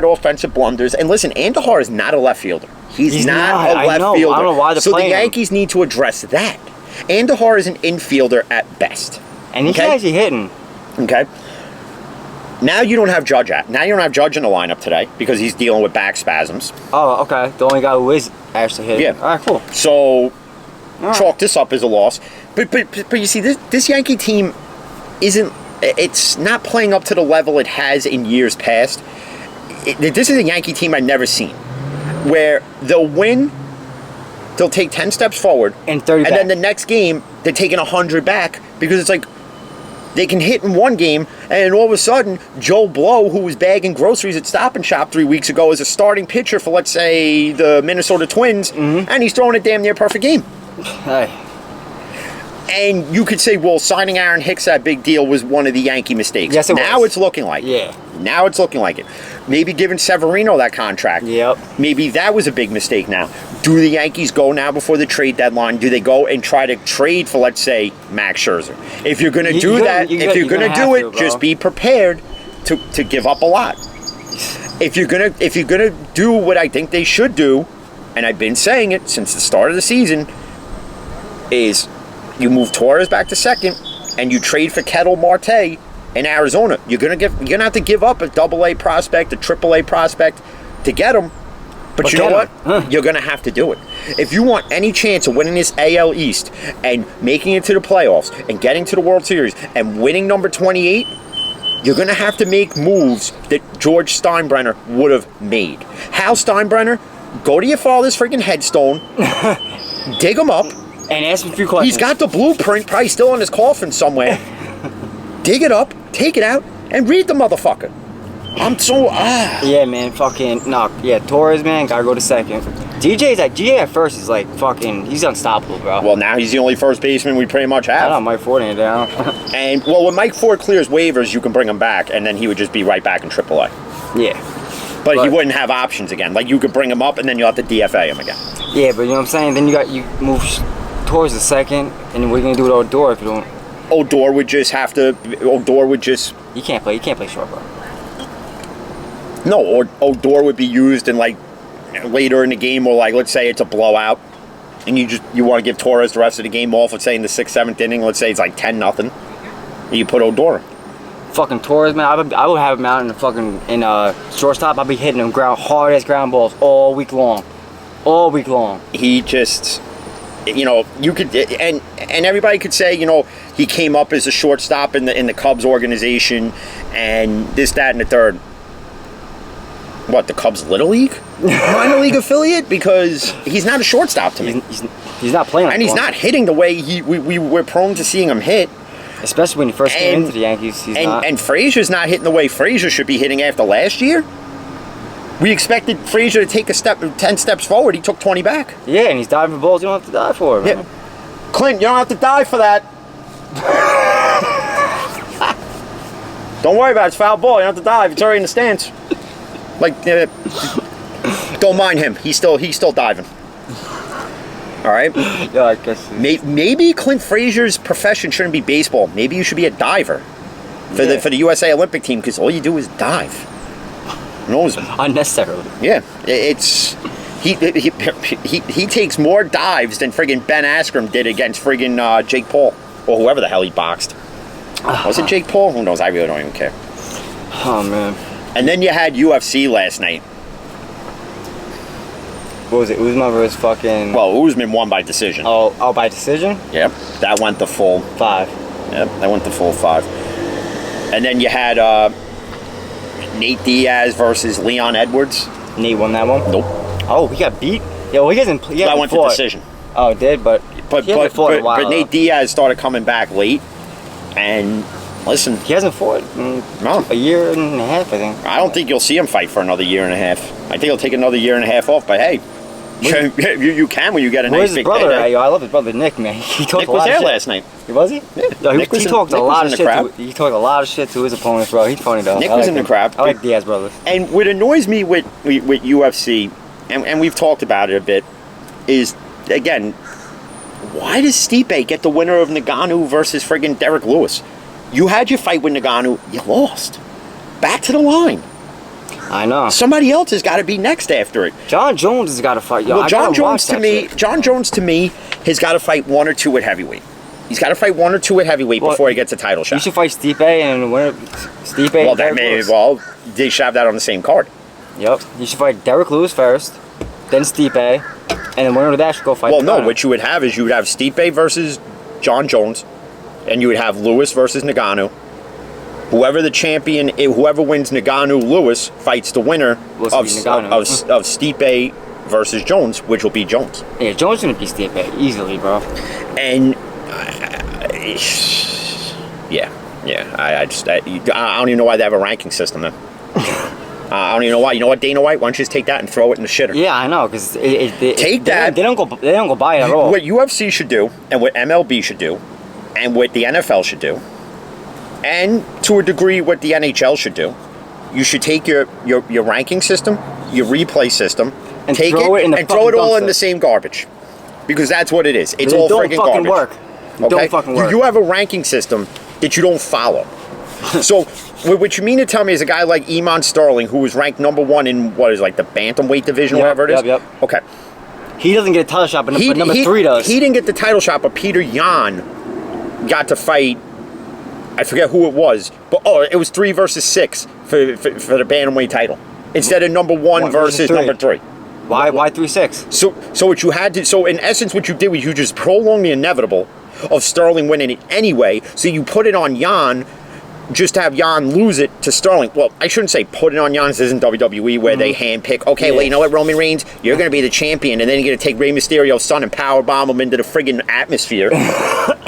Speaker 1: offensive blunders. And listen, Andahar is not a left fielder. He's not a
Speaker 2: I
Speaker 1: left
Speaker 2: know.
Speaker 1: fielder.
Speaker 2: I don't know why they're
Speaker 1: so the
Speaker 2: playing him.
Speaker 1: Yankees need to address that. Andahar is an infielder at best.
Speaker 2: And he's
Speaker 1: Okay?
Speaker 2: actually hitting.
Speaker 1: Okay. Now you don't have Judge in the lineup today because he's dealing with back spasms.
Speaker 2: Oh, okay. The only guy who is actually hitting.
Speaker 1: Yeah.
Speaker 2: All right, cool.
Speaker 1: So chalk this up as a loss. But you see, this Yankee team isn't. It's not playing up to the level it has in years past. This is a Yankee team I've never seen, where they'll win, they'll take 10 steps forward,
Speaker 2: and 30
Speaker 1: and
Speaker 2: back.
Speaker 1: then the next game they're taking 100 back because it's like they can hit in one game, and all of a sudden Joe Blow, who was bagging groceries at Stop and Shop 3 weeks ago, is a starting pitcher for, let's say, the Minnesota Twins, and he's throwing a damn near perfect game.
Speaker 2: Hey.
Speaker 1: And you could say, well, signing Aaron Hicks, that big deal, was one of the Yankee mistakes.
Speaker 2: Yes, it
Speaker 1: now
Speaker 2: was.
Speaker 1: it's looking like it.
Speaker 2: Yeah.
Speaker 1: Now it's looking like it. Maybe giving Severino that contract.
Speaker 2: Yep.
Speaker 1: Maybe that was a big mistake now. Do the Yankees go now before the trade deadline? Do they go and try to trade for, let's say, Max Scherzer? If you're going to do that, if you're going to do it, just be prepared to give up a lot. If you're gonna do what I think they should do, and I've been saying it since the start of the season, is you move Torres back to second, and you trade for Kettle Marte in Arizona. You're gonna have to give up a AA prospect, a AAA prospect to get him. But you know what? You're gonna have to do it. If you want any chance of winning this AL East and making it to the playoffs and getting to the World Series and winning number 28, you're gonna have to make moves that George Steinbrenner would have made. Hal Steinbrenner, go to your father's freaking headstone, dig him up.
Speaker 2: And ask him a few questions.
Speaker 1: He's got the blueprint probably still in his coffin somewhere. Dig it up, take it out, and read the motherfucker. I'm so
Speaker 2: Yeah, man, fucking no. Yeah, Torres, man, gotta go to second. DJ at first is like fucking. He's unstoppable, bro.
Speaker 1: Well, now he's the only first baseman we pretty much
Speaker 2: I
Speaker 1: have.
Speaker 2: know Mike Ford ain't down.
Speaker 1: And well, when Mike Ford clears waivers, you can bring him back, and then he would just be right back in AAA.
Speaker 2: Yeah.
Speaker 1: But he wouldn't have options again. Like you could bring him up, and then you'll have to DFA him again.
Speaker 2: Yeah, but you know what I'm saying. Then you move towards the second, and what are you gonna do with Odor if you don't?
Speaker 1: Odor would just have to. Odor would just.
Speaker 2: You can't play short, bro.
Speaker 1: No, or Odor would be used in like later in the game, or like let's say it's a blowout, and you want to give Torres the rest of the game off. Let's say in the 6th, 7th inning, let's say it's like 10-0. You put Odor.
Speaker 2: Fucking Torres, man. I would have him out in the fucking shortstop. I'd be hitting him hard ass ground balls all week long.
Speaker 1: He just, you could, and everybody could say, he came up as a shortstop in the Cubs organization, and this, that, and the third. What, the Cubs Little League? Minor league affiliate? Because he's not a shortstop to me.
Speaker 2: He's not playing like
Speaker 1: and he's
Speaker 2: one.
Speaker 1: not hitting the way we were prone to seeing him hit.
Speaker 2: Especially when he first came into the Yankees, he's not.
Speaker 1: And Frazier's not hitting the way Frazier should be hitting after last year. We expected Frazier to take 10 steps forward. He took 20 back.
Speaker 2: Yeah, and he's diving for balls you don't have to dive for, man.
Speaker 1: Yeah. Clint, you don't have to dive for that. Don't worry about it. It's foul ball. You don't have to dive. It's already in the stance. Don't mind him. He's still diving. All right.
Speaker 2: Yeah, I guess.
Speaker 1: Maybe Clint Frazier's profession shouldn't be baseball. Maybe you should be a diver for the USA Olympic team, because all you do is dive.
Speaker 2: Unnecessarily.
Speaker 1: Yeah, he takes more dives than friggin' Ben Askren did against friggin' Jake Paul, or whoever the hell he boxed. Was it Jake Paul? Who knows? I really don't even care.
Speaker 2: Oh man.
Speaker 1: And then you had UFC last night.
Speaker 2: What was it? Usman versus fucking.
Speaker 1: Well, Usman won by decision.
Speaker 2: Oh, by decision?
Speaker 1: Yep, that went the full
Speaker 2: 5.
Speaker 1: Yep, that went the full 5. And then you had Nate Diaz versus Leon Edwards.
Speaker 2: Nate won that one?
Speaker 1: Nope.
Speaker 2: Oh, he got beat? Yeah, well, he hasn't
Speaker 1: That went to decision.
Speaker 2: Oh, it did, but he hasn't fought in a while,
Speaker 1: but Nate Diaz started coming back late, and listen,
Speaker 2: he hasn't fought in a year and a half, I think.
Speaker 1: I don't think you'll see him fight for another year and a half. I think he'll take another year and a half off, but hey, you can when you get a nice big
Speaker 2: brother?
Speaker 1: payday.
Speaker 2: I love his brother Nick, man.
Speaker 1: Nick was there last night.
Speaker 2: Was he?
Speaker 1: Yeah.
Speaker 2: Yo, he talked a lot of shit. He talked a lot of shit to his opponents, bro. He's funny though.
Speaker 1: Nick was in the crowd.
Speaker 2: I like Diaz brothers.
Speaker 1: And what annoys me with UFC, and we've talked about it a bit, is again, why does Stipe get the winner of Ngannou versus friggin' Derek Lewis? You had your fight with Ngannou, you lost. Back to the line.
Speaker 2: I know.
Speaker 1: Somebody else has got to be next after it.
Speaker 2: John Jones has got to fight. Yo,
Speaker 1: well, John Jones to me has got to fight 1 or 2 at heavyweight. He's got to fight 1 or 2 at heavyweight before he gets a title shot.
Speaker 2: You should fight Stipe and win Stipe.
Speaker 1: Well, they should have that on the same card.
Speaker 2: Yep. You should fight Derek Lewis first, then Stipe, And then winner of that should go fight.
Speaker 1: Well, no,
Speaker 2: Ngannou.
Speaker 1: what you would have is you would have Stipe versus John Jones, and you would have Lewis versus Ngannou. Whoever the champion, whoever wins Ngannou-Lewis fights the winner
Speaker 2: Will
Speaker 1: of,
Speaker 2: be Ngannou.
Speaker 1: of Stipe versus Jones, which will be Jones.
Speaker 2: Yeah, Jones gonna beat Stipe easily, bro.
Speaker 1: And yeah, I don't even know why they have a ranking system then. I don't even know why. You know what, Dana White? Why don't you just take that and throw it in the shitter?
Speaker 2: Yeah, I know, because
Speaker 1: Take that.
Speaker 2: They don't go by it at all.
Speaker 1: What UFC should do, and what MLB should do, and what the NFL should do, and to a degree what the NHL should do, you should take your ranking system, your replay system,
Speaker 2: And
Speaker 1: take
Speaker 2: throw it in the
Speaker 1: and throw it
Speaker 2: fucking
Speaker 1: all in
Speaker 2: dumpster.
Speaker 1: the same garbage, because that's what it is. It's
Speaker 2: It
Speaker 1: all
Speaker 2: don't
Speaker 1: freaking
Speaker 2: fucking
Speaker 1: garbage.
Speaker 2: work. It don't fucking work.
Speaker 1: You have a ranking system that you don't follow. So, what you mean to tell me is a guy like Iman Sterling, who was ranked number 1 in what is like the bantamweight division,
Speaker 2: Yep,
Speaker 1: whatever it is.
Speaker 2: yep.
Speaker 1: Okay.
Speaker 2: He doesn't get a title shot, but number 3 does.
Speaker 1: He didn't get the title shot, but Peter Yan got to fight. I forget who it was, but it was 3 versus 6 for the bantamweight title instead of number 1 versus
Speaker 2: three.
Speaker 1: number 3.
Speaker 2: Why 3-6?
Speaker 1: So what you had to, so in essence, what you did was you just prolonged the inevitable of Sterling winning it anyway. So you put it on Yan, just to have Yan lose it to Sterling. Well, I shouldn't say put it on Yan. This isn't WWE where they handpick. Okay, well, you know what, Roman Reigns, you're going to be the champion, and then you're going to take Rey Mysterio's son and powerbomb him into the friggin' atmosphere.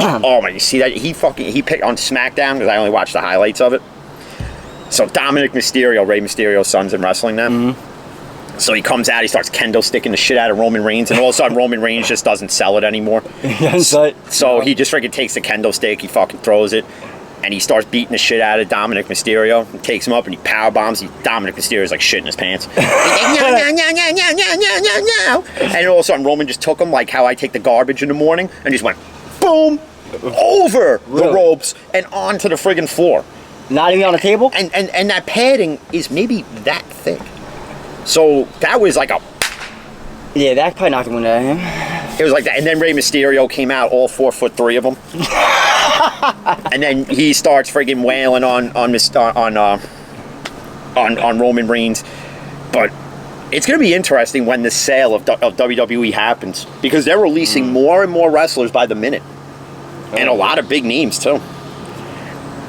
Speaker 1: Oh my! You see that he picked on SmackDown because I only watched the highlights of it. So Dominic Mysterio, Rey Mysterio's son's in wrestling now. So he comes out, he starts kendo sticking the shit out of Roman Reigns, and all of a sudden Roman Reigns just doesn't sell it anymore. So he just freaking takes the kendo stick, he fucking throws it, and he starts beating the shit out of Dominic Mysterio. He takes him up and he power bombs. Dominic Mysterio's like shitting his pants. He's like, no. And all of a sudden Roman just took him like how I take the garbage in the morning and just went boom over the ropes and onto the friggin' floor.
Speaker 2: Not even on the table?
Speaker 1: And that padding is maybe that thick. So that was like a...
Speaker 2: Yeah, that probably knocked the wind out of him.
Speaker 1: It was like that. And then Rey Mysterio came out, all 4'3" of them. And then he starts friggin' wailing on Roman Reigns. But it's going to be interesting when the sale of WWE happens, because they're releasing more and more wrestlers by the minute. And a lot of big names, too.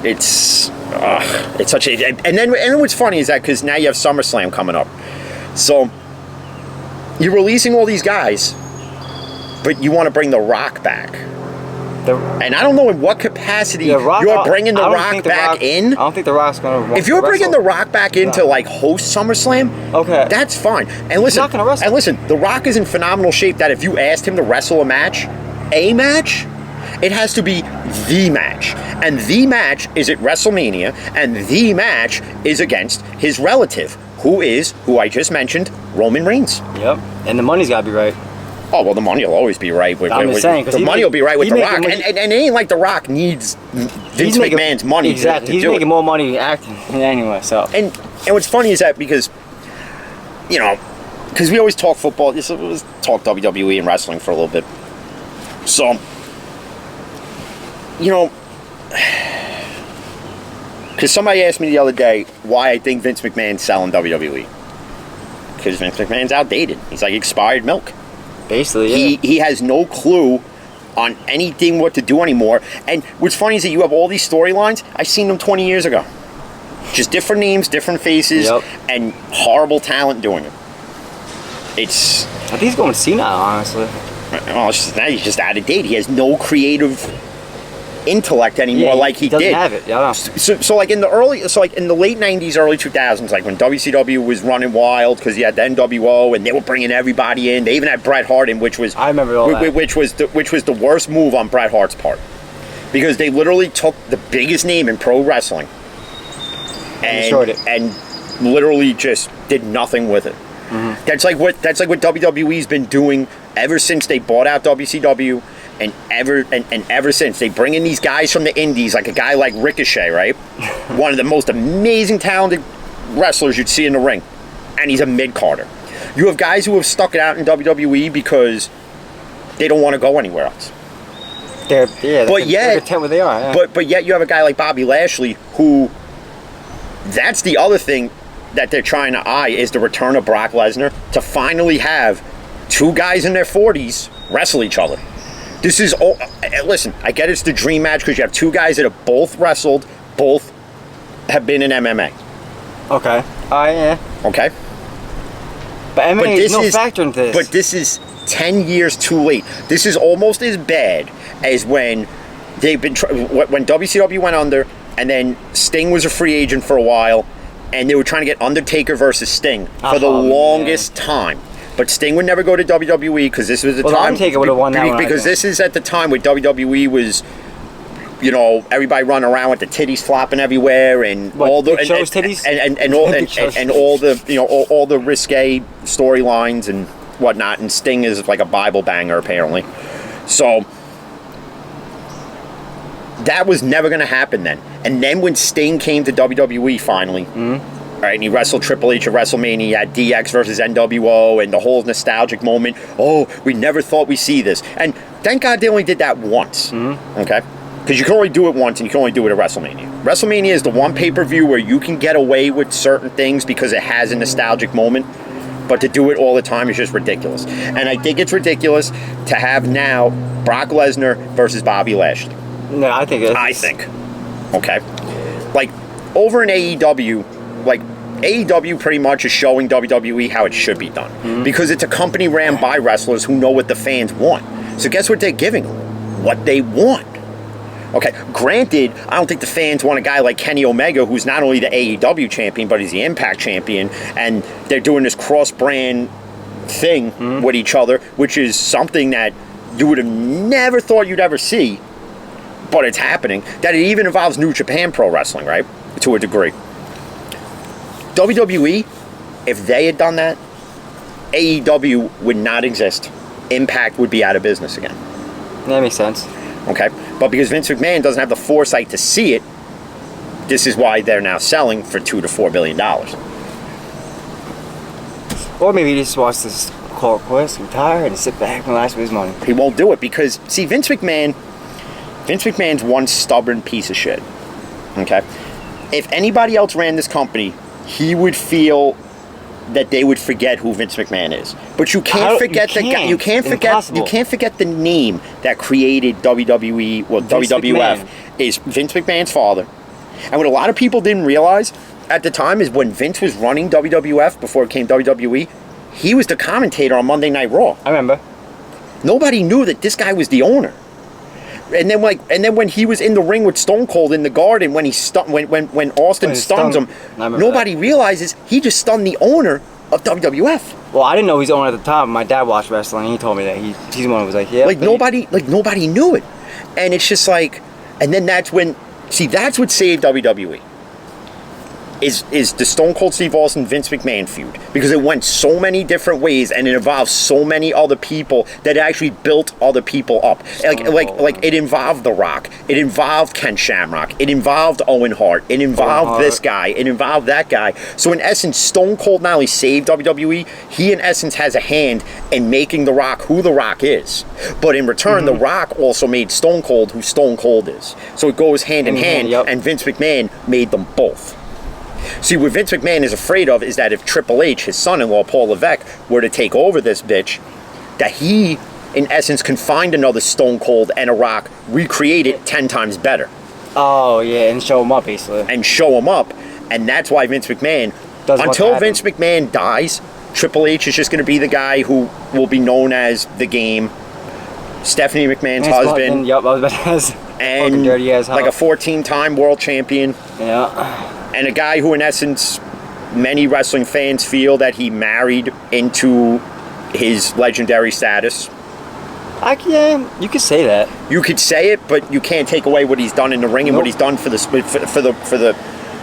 Speaker 1: It's such a... And then what's funny is that because now you have SummerSlam coming up. So you're releasing all these guys, but you want to bring The Rock back. And I don't know in what capacity you're bringing The Rock back in.
Speaker 2: I don't think The Rock's going to...
Speaker 1: If you're bringing The Rock back in to like host SummerSlam,
Speaker 2: okay,
Speaker 1: that's fine. And listen,
Speaker 2: not gonna wrestle.
Speaker 1: And listen, The Rock is in phenomenal shape that if you asked him to wrestle a match, it has to be the match. And the match is at WrestleMania, and the match is against his relative, who I just mentioned, Roman Reigns.
Speaker 2: Yep. And the money's got to be right.
Speaker 1: Oh, well, the money will always be right.
Speaker 2: I'm just saying,
Speaker 1: the money will be right with The Rock. And it ain't like The Rock needs Vince McMahon's money
Speaker 2: exactly.
Speaker 1: to
Speaker 2: He's
Speaker 1: do
Speaker 2: making
Speaker 1: it.
Speaker 2: more money acting anyway, so.
Speaker 1: And what's funny is that because we always talk football, let's talk WWE and wrestling for a little bit. So, because somebody asked me the other day why I think Vince McMahon's selling WWE. Because Vince McMahon's outdated. He's like expired milk.
Speaker 2: Basically, yeah.
Speaker 1: He has no clue on anything what to do anymore. And what's funny is that you have all these storylines. I seen them 20 years ago. Just different names, different faces, and horrible talent doing it.
Speaker 2: I think he's going senile, honestly.
Speaker 1: Well, now he's just out of date. He has no creative intellect anymore like he
Speaker 2: doesn't
Speaker 1: did.
Speaker 2: have it. Yeah.
Speaker 1: So like in the late 90s, early 2000s, like when WCW was running wild because you had the NWO and they were bringing everybody in. They even had Bret Hart in, which was
Speaker 2: I remember all that.
Speaker 1: Which was the worst move on Bret Hart's part, because they literally took the biggest name in pro wrestling and literally just did nothing with it. Mm-hmm. That's like what WWE's been doing ever since they bought out WCW. And ever since they bring in these guys from the indies, like a guy like Ricochet, right? One of the most amazing talented wrestlers you'd see in the ring, and he's a mid-carder. You have guys who have stuck it out in WWE because they don't want to go anywhere else.
Speaker 2: They're content where they are. Yeah.
Speaker 1: But yet you have a guy like Bobby Lashley who, that's the other thing that they're trying to eye, is the return of Brock Lesnar, to finally have two guys in their 40s wrestle each other. This is, listen, I get it's the dream match because you have two guys that have both wrestled, both have been in MMA.
Speaker 2: Okay. Yeah.
Speaker 1: Okay?
Speaker 2: But MMA is no factor into this.
Speaker 1: But this is 10 years too late. This is almost as bad as when they've been when WCW went under, and then Sting was a free agent for a while, and they were trying to get Undertaker versus Sting for the longest time. But Sting would never go to WWE because this was the time.
Speaker 2: Undertaker would have won that one.
Speaker 1: Because this is at the time where WWE was, you know, everybody running around with the titties flopping everywhere and all the
Speaker 2: titties
Speaker 1: and all the, you know, all the risque storylines and whatnot. And Sting is like a Bible banger apparently. So that was never going to happen then. And then when Sting came to WWE finally, right, and he wrestled Triple H at WrestleMania, he had DX versus NWO, and the whole nostalgic moment. Oh, we never thought we'd see this. And thank God they only did that once, okay? Because you can only do it once, and you can only do it at WrestleMania. WrestleMania is the one pay-per-view where you can get away with certain things because it has a nostalgic moment. But to do it all the time is just ridiculous. And I think it's ridiculous to have now Brock Lesnar versus Bobby Lashley.
Speaker 2: No, I think it's...
Speaker 1: I think. Okay? Like, over in AEW, like, AEW pretty much is showing WWE how it should be done. Because it's a company ran by wrestlers who know what the fans want. So guess what they're giving them? What they want. Okay, granted, I don't think the fans want a guy like Kenny Omega, who's not only the AEW champion, but he's the Impact champion, and they're doing this cross-brand thing with each other, which is something that you would have never thought you'd ever see, but it's happening. That it even involves New Japan Pro Wrestling, right? To a degree. WWE, if they had done that, AEW would not exist. Impact would be out of business again.
Speaker 2: That makes sense.
Speaker 1: Okay? But because Vince McMahon doesn't have the foresight to see it, this is why they're now selling for $2 to $4 billion.
Speaker 2: Or maybe he just wants to call it quits, retire, and sit back and relax with his money.
Speaker 1: He won't do it because, see, Vince McMahon's one stubborn piece of shit. Okay? If anybody else ran this company, he would feel that they would forget who Vince McMahon is. But you can't forget the guy. You can't forget the name that created WWE. Well,
Speaker 2: Vince
Speaker 1: WWF
Speaker 2: McMahon
Speaker 1: is Vince McMahon's father. And what a lot of people didn't realize at the time is when Vince was running WWF before it became WWE, he was the commentator on Monday Night Raw.
Speaker 2: I remember.
Speaker 1: Nobody knew that this guy was the owner. And then when he was in the ring with Stone Cold in the Garden, when Austin stuns him, nobody realizes he just stunned the owner of WWF.
Speaker 2: Well, I didn't know he was the owner at the time. My dad watched wrestling, and he told me that he's the one who was like, yeah.
Speaker 1: Nobody knew it, and it's just like, and then that's what saved WWE. Is the Stone Cold Steve Austin Vince McMahon feud, because it went so many different ways and it involved so many other people that it actually built other people up. Like it involved The Rock, it involved Ken Shamrock, it involved Owen Hart, it involved this guy, it involved that guy. So in essence, Stone Cold not only saved WWE, he in essence has a hand in making The Rock who The Rock is. But in return, The Rock also made Stone Cold who Stone Cold is. So it goes hand in hand, and Vince McMahon made them both. See, what Vince McMahon is afraid of is that if Triple H, his son-in-law, Paul Levesque, were to take over this bitch, that he, in essence, can find another Stone Cold and a Rock, recreate it 10 times better.
Speaker 2: Oh, yeah, and show him up, basically.
Speaker 1: And show him up, and that's why Vince McMahon, until Vince McMahon dies, Triple H is just going to be the guy who will be known as The Game, Stephanie McMahon's husband.
Speaker 2: Yep, I was about to ask.
Speaker 1: And like a 14-time world champion.
Speaker 2: Yeah.
Speaker 1: And a guy who, in essence, many wrestling fans feel that he married into his legendary status.
Speaker 2: You could say that.
Speaker 1: You could say it, but you can't take away what he's done in the ring and what he's done for the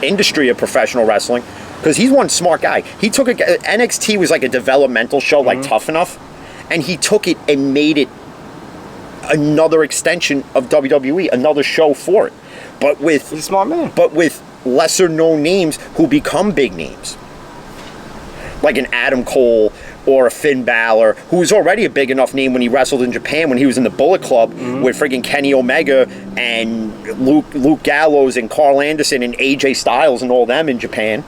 Speaker 1: industry of professional wrestling. Because he's one smart guy. He took NXT was like a developmental show, like Tough Enough, and he took it and made it another extension of WWE, another show for it. But with
Speaker 2: he's a smart man.
Speaker 1: But with lesser known names who become big names, like an Adam Cole or a Finn Balor, who was already a big enough name when he wrestled in Japan, when he was in the Bullet Club with friggin' Kenny Omega and Luke Gallows and Carl Anderson and AJ Styles and all them in Japan.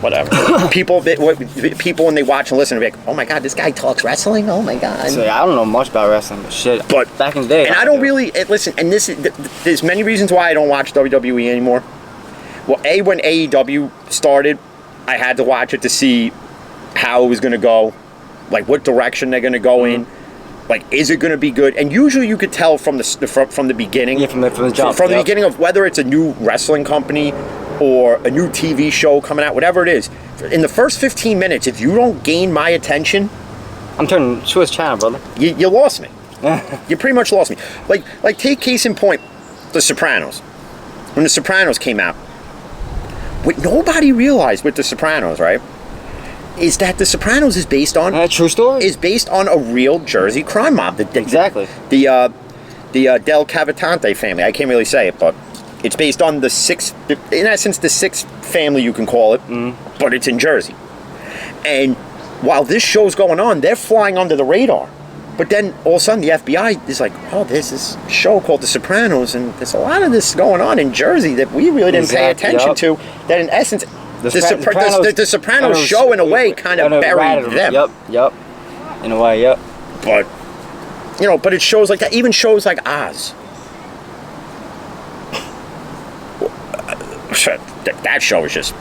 Speaker 1: whatever. People when they watch and listen, be like, oh my god, this guy talks wrestling. Oh my god.
Speaker 2: So I don't know much about wrestling, but shit.
Speaker 1: But
Speaker 2: back in the day,
Speaker 1: and I don't really listen. And there's many reasons why I don't watch WWE anymore. Well, when AEW started, I had to watch it to see how it was going to go, like what direction they're going to go in. Like, is it going to be good? And usually you could tell from the beginning.
Speaker 2: Yeah, from the jump.
Speaker 1: From the beginning of whether it's a new wrestling company or a new TV show coming out, whatever it is. In the first 15 minutes, if you don't gain my attention,
Speaker 2: I'm turning Swiss channel, brother.
Speaker 1: you lost me. You pretty much lost me. Like take case in point, The Sopranos. When The Sopranos came out, what nobody realized with The Sopranos, right, is that The Sopranos is based on
Speaker 2: true story.
Speaker 1: Is based on a real Jersey crime mob.
Speaker 2: Exactly.
Speaker 1: The Del Cavatante family. I can't really say it, but it's based on the sixth family, you can call it, but it's in Jersey. And while this show's going on, they're flying under the radar. But then all of a sudden the FBI is like, oh, there's this show called The Sopranos, and there's a lot of this going on in Jersey that we really didn't pay attention to. That in essence, the Sopranos show in a way kind of buried them.
Speaker 2: Yep. In a way, yep.
Speaker 1: But but it shows like that. Even shows like Oz. That show was just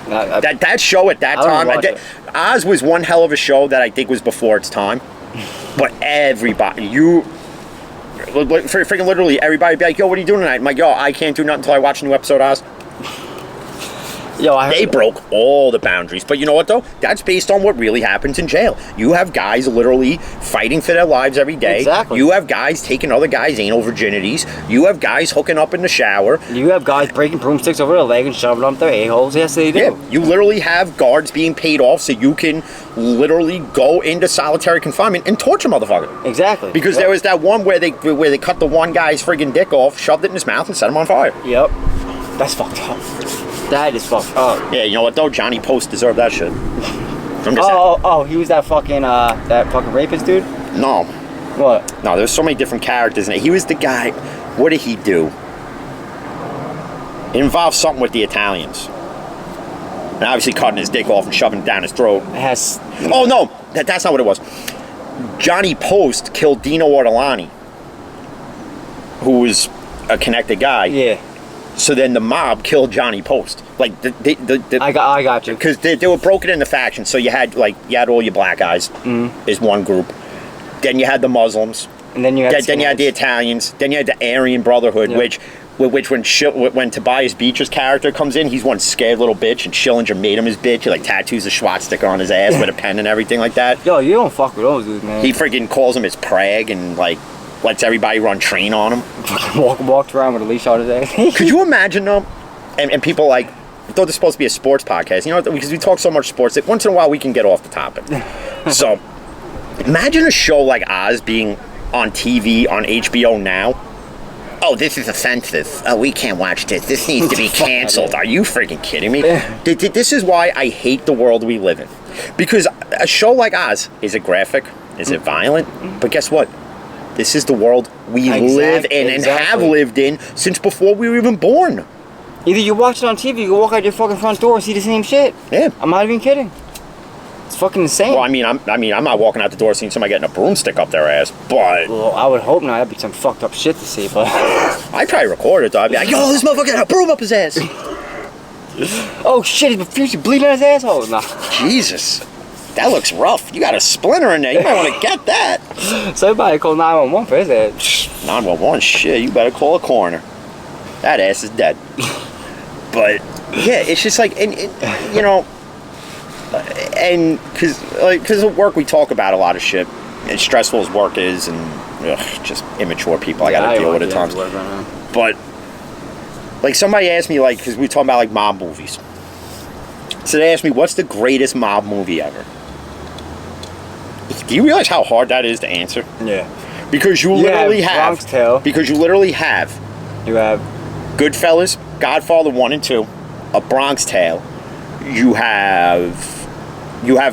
Speaker 1: that show at that time. Oz was one hell of a show that I think was before its time. But everybody, freaking literally everybody be like, yo, what are you doing tonight? I'm like, yo, I can't do nothing until I watch a new episode of Oz. They broke all the boundaries. But you know what, though? That's based on what really happens in jail. You have guys literally fighting for their lives every day.
Speaker 2: Exactly.
Speaker 1: You have guys taking other guys' anal virginities. You have guys hooking up in the shower.
Speaker 2: You have guys breaking broomsticks over their leg and shoving them up their a-holes. Yes, they do.
Speaker 1: Yeah, you literally have guards being paid off so you can literally go into solitary confinement and torture motherfucker.
Speaker 2: Exactly.
Speaker 1: Because there was that one where they cut the one guy's friggin' dick off, shoved it in his mouth, and set him on fire.
Speaker 2: Yep. That's fucked up. That is fucked up.
Speaker 1: Yeah, you know what though? Johnny Post deserved that shit.
Speaker 2: He was that fucking rapist dude?
Speaker 1: No.
Speaker 2: What?
Speaker 1: No, there's so many different characters in it. He was the guy. What did he do? It involved something with the Italians. And obviously cutting his dick off and shoving it down his throat. Oh no, that's not what it was. Johnny Post killed Dino Ortolani, who was a connected guy.
Speaker 2: Yeah.
Speaker 1: So then the mob killed Johnny Post. Like
Speaker 2: I got you.
Speaker 1: Because they were broken into factions. So you had all your black guys is one group. Then you had the Muslims.
Speaker 2: And then you had
Speaker 1: the Italians. Then you had the Aryan Brotherhood, which when Tobias Beecher's character comes in, he's one scared little bitch, and Schillinger made him his bitch. He like tattoos a swastika on his ass with a pen and everything like that.
Speaker 2: Yo, you don't fuck with those dudes, man.
Speaker 1: He freaking calls him his Prague and like lets everybody run train on him.
Speaker 2: Walked around with a leash on his ass.
Speaker 1: Could you imagine though? And people like, though this is supposed to be a sports podcast, you know, because we talk so much sports that once in a while we can get off the topic. So imagine a show like Oz being on TV on HBO now. Oh, this is offensive. Oh, we can't watch this. This needs to be canceled. Are you freaking kidding me? This is why I hate the world we live in. Because a show like Oz, is it graphic? Is it violent? But guess what? This is the world we live in and have lived in since before we were even born.
Speaker 2: Either you watch it on TV, you go walk out your fucking front door and see the same shit.
Speaker 1: Yeah.
Speaker 2: I'm not even kidding. It's fucking insane.
Speaker 1: Well, I'm not walking out the door seeing somebody getting a broomstick up their ass, but...
Speaker 2: Well, I would hope not. That'd be some fucked up shit to see, but...
Speaker 1: I'd probably record it, though. I'd be like, yo, this motherfucker got a broom up his ass.
Speaker 2: Oh, shit, he's profusely bleeding out his asshole. Nah.
Speaker 1: Jesus. That looks rough. You got a splinter in there. You might want to get that.
Speaker 2: So everybody call 911 for his ass.
Speaker 1: 911? Shit, you better call a coroner. That ass is dead. But, yeah, it's just like, and you know... And because of work, we talk about a lot of shit. As stressful as work is, and just immature people I gotta deal with at times. But like somebody asked me, like, because we talking about like mob movies. So they asked me, "What's the greatest mob movie ever?" Do you realize how hard that is to answer?
Speaker 2: Yeah.
Speaker 1: Because you literally have
Speaker 2: Bronx Tale.
Speaker 1: Because you literally have.
Speaker 2: You have
Speaker 1: Goodfellas, Godfather 1 and 2, A Bronx Tale. You have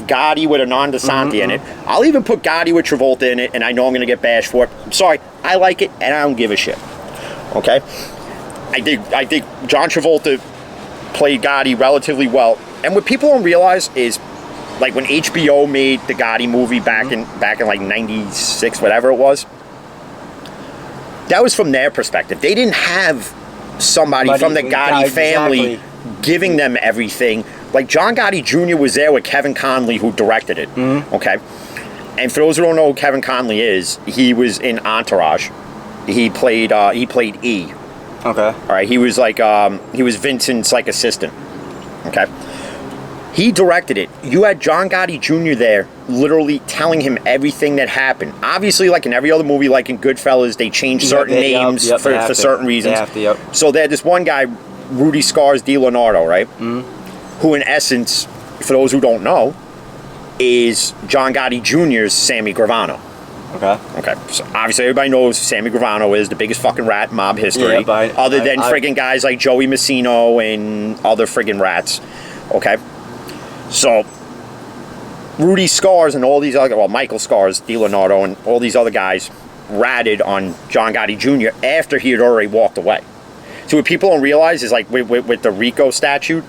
Speaker 1: Gotti with Anand Asante in it. I'll even put Gotti with Travolta in it, and I know I'm going to get bashed for it. I'm sorry. I like it, and I don't give a shit. Okay? I think John Travolta played Gotti relatively well. And what people don't realize is, like when HBO made the Gotti movie back in like '96, whatever it was, that was from their perspective. They didn't have somebody from the Gotti family giving them everything. Like John Gotti Jr. was there with Kevin Conley, who directed it. Okay, and for those who don't know who Kevin Conley is, he was in Entourage. He played E.
Speaker 2: Okay.
Speaker 1: All right, he was Vincent's like assistant. Okay. He directed it. You had John Gotti Jr. there, literally telling him everything that happened. Obviously, like in every other movie, like in Goodfellas, they change certain names for certain reasons.
Speaker 2: They have to,
Speaker 1: So they had this one guy, Rudy Scars DiLeonardo, right? Who, in essence, for those who don't know, is John Gotti Jr.'s Sammy Gravano. Okay. So obviously, everybody knows Sammy Gravano is the biggest fucking rat in mob history.
Speaker 2: Yeah, but
Speaker 1: other than friggin' guys like Joey Massino and other friggin' rats. Okay. So, Rudy Scars and all these other, Michael Scars, DiLeonardo, and all these other guys ratted on John Gotti Jr. after he had already walked away. So what people don't realize is like with the RICO statute,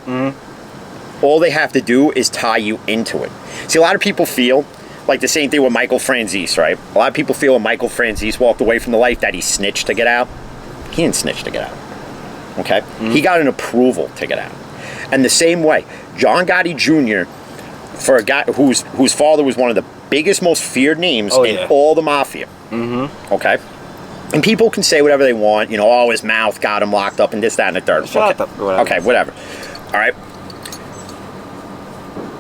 Speaker 1: all they have to do is tie you into it. See, a lot of people feel like the same thing with Michael Franzese, right? A lot of people feel when Michael Franzese walked away from the life that he snitched to get out. He didn't snitch to get out. Okay? He got an approval to get out. And the same way, John Gotti Jr., for a guy whose father was one of the biggest, most feared names in all the mafia. Okay? And people can say whatever they want, you know, oh, his mouth got him locked up and this, that, and the third.
Speaker 2: Shut up. Whatever.
Speaker 1: Okay, whatever. All right?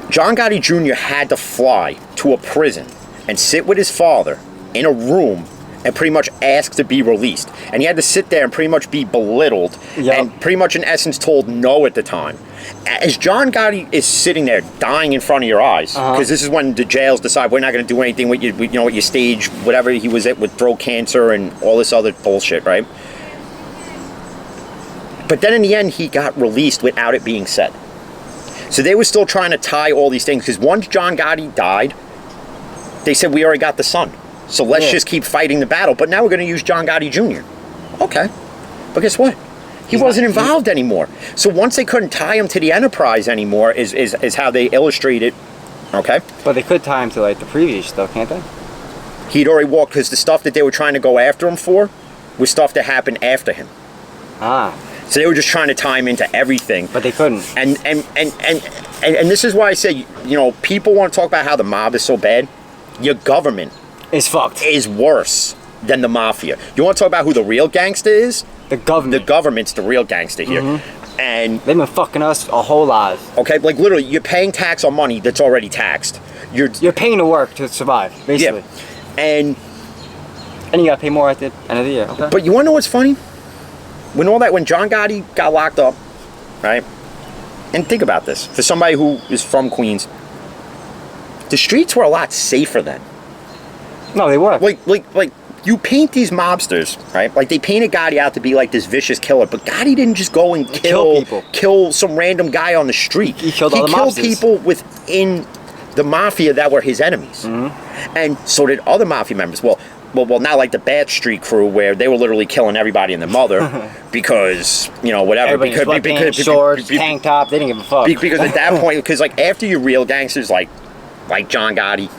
Speaker 1: John Gotti Jr. had to fly to a prison and sit with his father in a room and pretty much ask to be released. And he had to sit there and pretty much be belittled and pretty much in essence told no at the time. As John Gotti is sitting there dying in front of your eyes, because this is when the jails decide we're not going to do anything with you, with your stage, whatever he was at with throat cancer and all this other bullshit, right? But then in the end, he got released without it being said. So they were still trying to tie all these things, because once John Gotti died, they said, we already got the son. So let's just keep fighting the battle. But now we're going to use John Gotti Jr. Okay. But guess what? He wasn't involved anymore. So once they couldn't tie him to the enterprise anymore is how they illustrate it. Okay?
Speaker 2: But they could tie him to like the previous stuff, can't they?
Speaker 1: He'd already walked, because the stuff that they were trying to go after him for was stuff that happened after him. So they were just trying to tie him into everything.
Speaker 2: But they couldn't.
Speaker 1: And this is why I say, people want to talk about how the mob is so bad. Your government
Speaker 2: is fucked.
Speaker 1: Is worse than the mafia. You want to talk about who the real gangster is?
Speaker 2: The government.
Speaker 1: The government's the real gangster here. And
Speaker 2: they've been fucking us a whole lot.
Speaker 1: Okay, like literally, you're paying tax on money that's already taxed. You're
Speaker 2: paying to work to survive, basically.
Speaker 1: Yeah. And
Speaker 2: you gotta pay more at the end of the year. Okay.
Speaker 1: But you wanna know what's funny? When John Gotti got locked up, right? And think about this. For somebody who is from Queens, the streets were a lot safer then.
Speaker 2: No, they were.
Speaker 1: Like you paint these mobsters, right? Like they painted Gotti out to be like this vicious killer, but Gotti didn't just go and kill some random guy on the street.
Speaker 2: He killed all the mobsters.
Speaker 1: He killed people within the mafia that were his enemies. And so did other mafia members. Well, not like the Bat Street crew where they were literally killing everybody and their mother because, whatever.
Speaker 2: Because shorts, tank top, they didn't give a fuck.
Speaker 1: Because at that point, because like after your real gangsters like John Gotti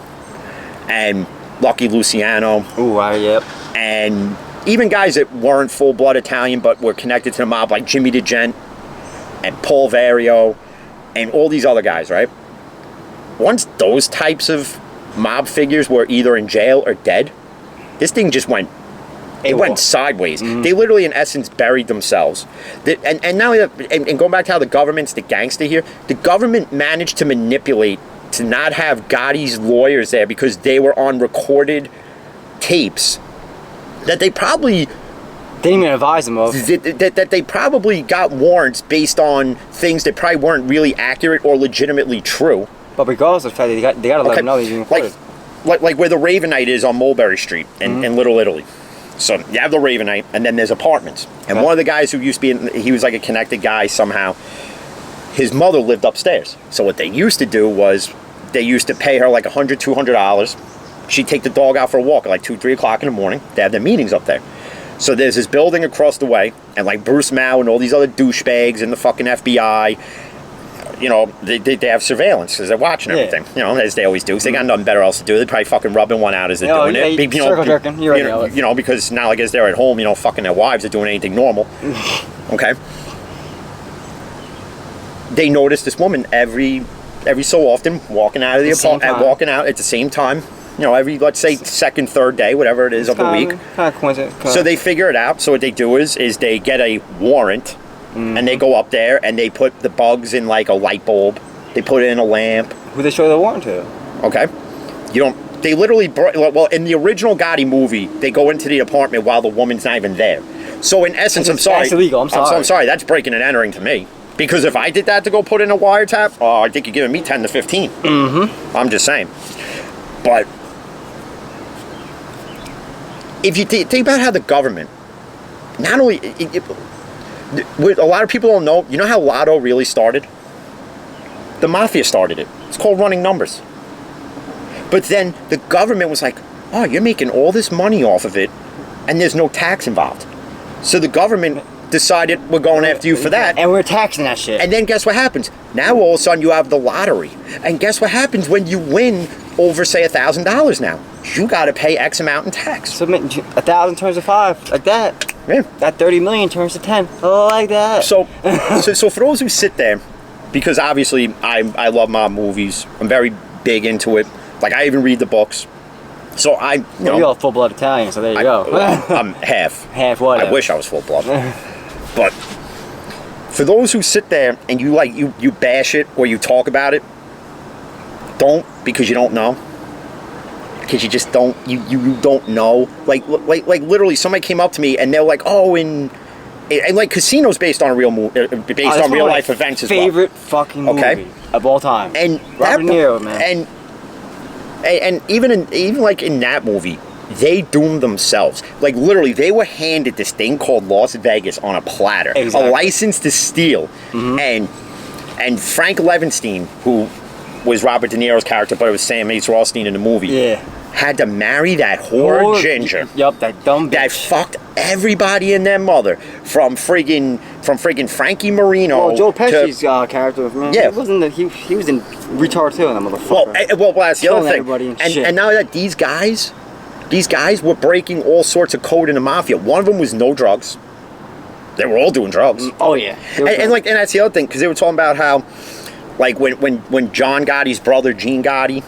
Speaker 1: and Lucky Luciano.
Speaker 2: Yep.
Speaker 1: And even guys that weren't full-blood Italian but were connected to the mob like Jimmy DeGent and Paul Vario and all these other guys, right? Once those types of mob figures were either in jail or dead, this thing just went sideways. They literally, in essence, buried themselves. And now, and going back to how the government's the gangster here, the government managed to manipulate to not have Gotti's lawyers there because they were on recorded tapes that they probably
Speaker 2: didn't even advise them of.
Speaker 1: That they probably got warrants based on things that probably weren't really accurate or legitimately true.
Speaker 2: But regardless of the fact, they got to let them know he's being recorded.
Speaker 1: Like where the Ravenite is on Mulberry Street in Little Italy. So you have the Ravenite, and then there's apartments. And one of the guys who used to be, he was like a connected guy somehow. His mother lived upstairs. So what they used to do was they used to pay her like $100, $200. She'd take the dog out for a walk at like 2, 3 o'clock in the morning. They have their meetings up there. So there's this building across the way, and like Bruce Mao and all these other douchebags and the fucking FBI, you know, they have surveillance because they're watching
Speaker 2: Yeah.
Speaker 1: everything, you know, as they always do. Because they got nothing better else to do. They're probably fucking rubbing one out as they're
Speaker 2: No,
Speaker 1: doing
Speaker 2: yeah,
Speaker 1: it.
Speaker 2: circle jerking. You're right,
Speaker 1: You know, because now, like, as they're at home, you know, fucking their wives are doing anything normal. Okay? They notice this woman every so often walking out of the apartment, walking out at the same time. You know, every, let's say, second, third day, whatever it is of the week.
Speaker 2: Kind of coincidence.
Speaker 1: So they figure it out. So what they do is they get a warrant, and they go up there and they put the bugs in like a light bulb. They put it in a lamp.
Speaker 2: Who they show the warrant to?
Speaker 1: Okay, you don't. They literally well, in the original Gotti movie, they go into the apartment while the woman's not even there. So in essence, I'm sorry.
Speaker 2: That's illegal. I'm sorry.
Speaker 1: I'm sorry. That's breaking and entering to me. Because if I did that to go put in a wiretap, I think you're giving me 10 to 15. Mm-hmm. I'm just saying. But if you think about how the government, not only, what a lot of people don't know, you know how Lotto really started? The mafia started it. It's called running numbers. But then the government was like, oh, you're making all this money off of it, and there's no tax involved. So the government decided we're going after you for that.
Speaker 2: And we're taxing that shit.
Speaker 1: And then guess what happens? Now all of a sudden you have the lottery. And guess what happens when you win over, say, $1,000 now? You got to pay X amount in tax.
Speaker 2: So 1,000 turns to 5, like that.
Speaker 1: Yeah.
Speaker 2: That 30 million turns to 10. Oh, like that.
Speaker 1: So for those who sit there, because obviously I love mob movies. I'm very big into it. Like, I even read the books. So
Speaker 2: you're all full-blood Italian, so there you go.
Speaker 1: I'm half.
Speaker 2: Half what?
Speaker 1: I wish I was full blood. But for those who sit there and you bash it or you talk about it, don't, because you don't know. Because you just don't, you don't know. Like literally, somebody came up to me and they're like, oh, and like, Casino's based on a real movie, based on real life events as well.
Speaker 2: Favorite fucking movie of all time.
Speaker 1: And
Speaker 2: Robert De Niro, man.
Speaker 1: And even like in that movie, they doomed themselves. Like, literally, they were handed this thing called Las Vegas on a platter,
Speaker 2: exactly.
Speaker 1: A license to steal. Mm-hmm. And Frank Levinstein, who was Robert De Niro's character, but it was Sam H. Rothstein in the movie, had to marry that whore Ginger.
Speaker 2: Yup, that dumb bitch.
Speaker 1: That fucked everybody and their mother, from friggin' Frankie Marino.
Speaker 2: Well, Joe Pesci's character, man.
Speaker 1: Yeah.
Speaker 2: He was in retard too, that motherfucker.
Speaker 1: Well, that's the other thing.
Speaker 2: And
Speaker 1: and now that these guys were breaking all sorts of code in the mafia. One of them was no drugs. They were all doing drugs.
Speaker 2: Oh yeah.
Speaker 1: And that's the other thing, because they were talking about how, like, when John Gotti's brother Gene Gotti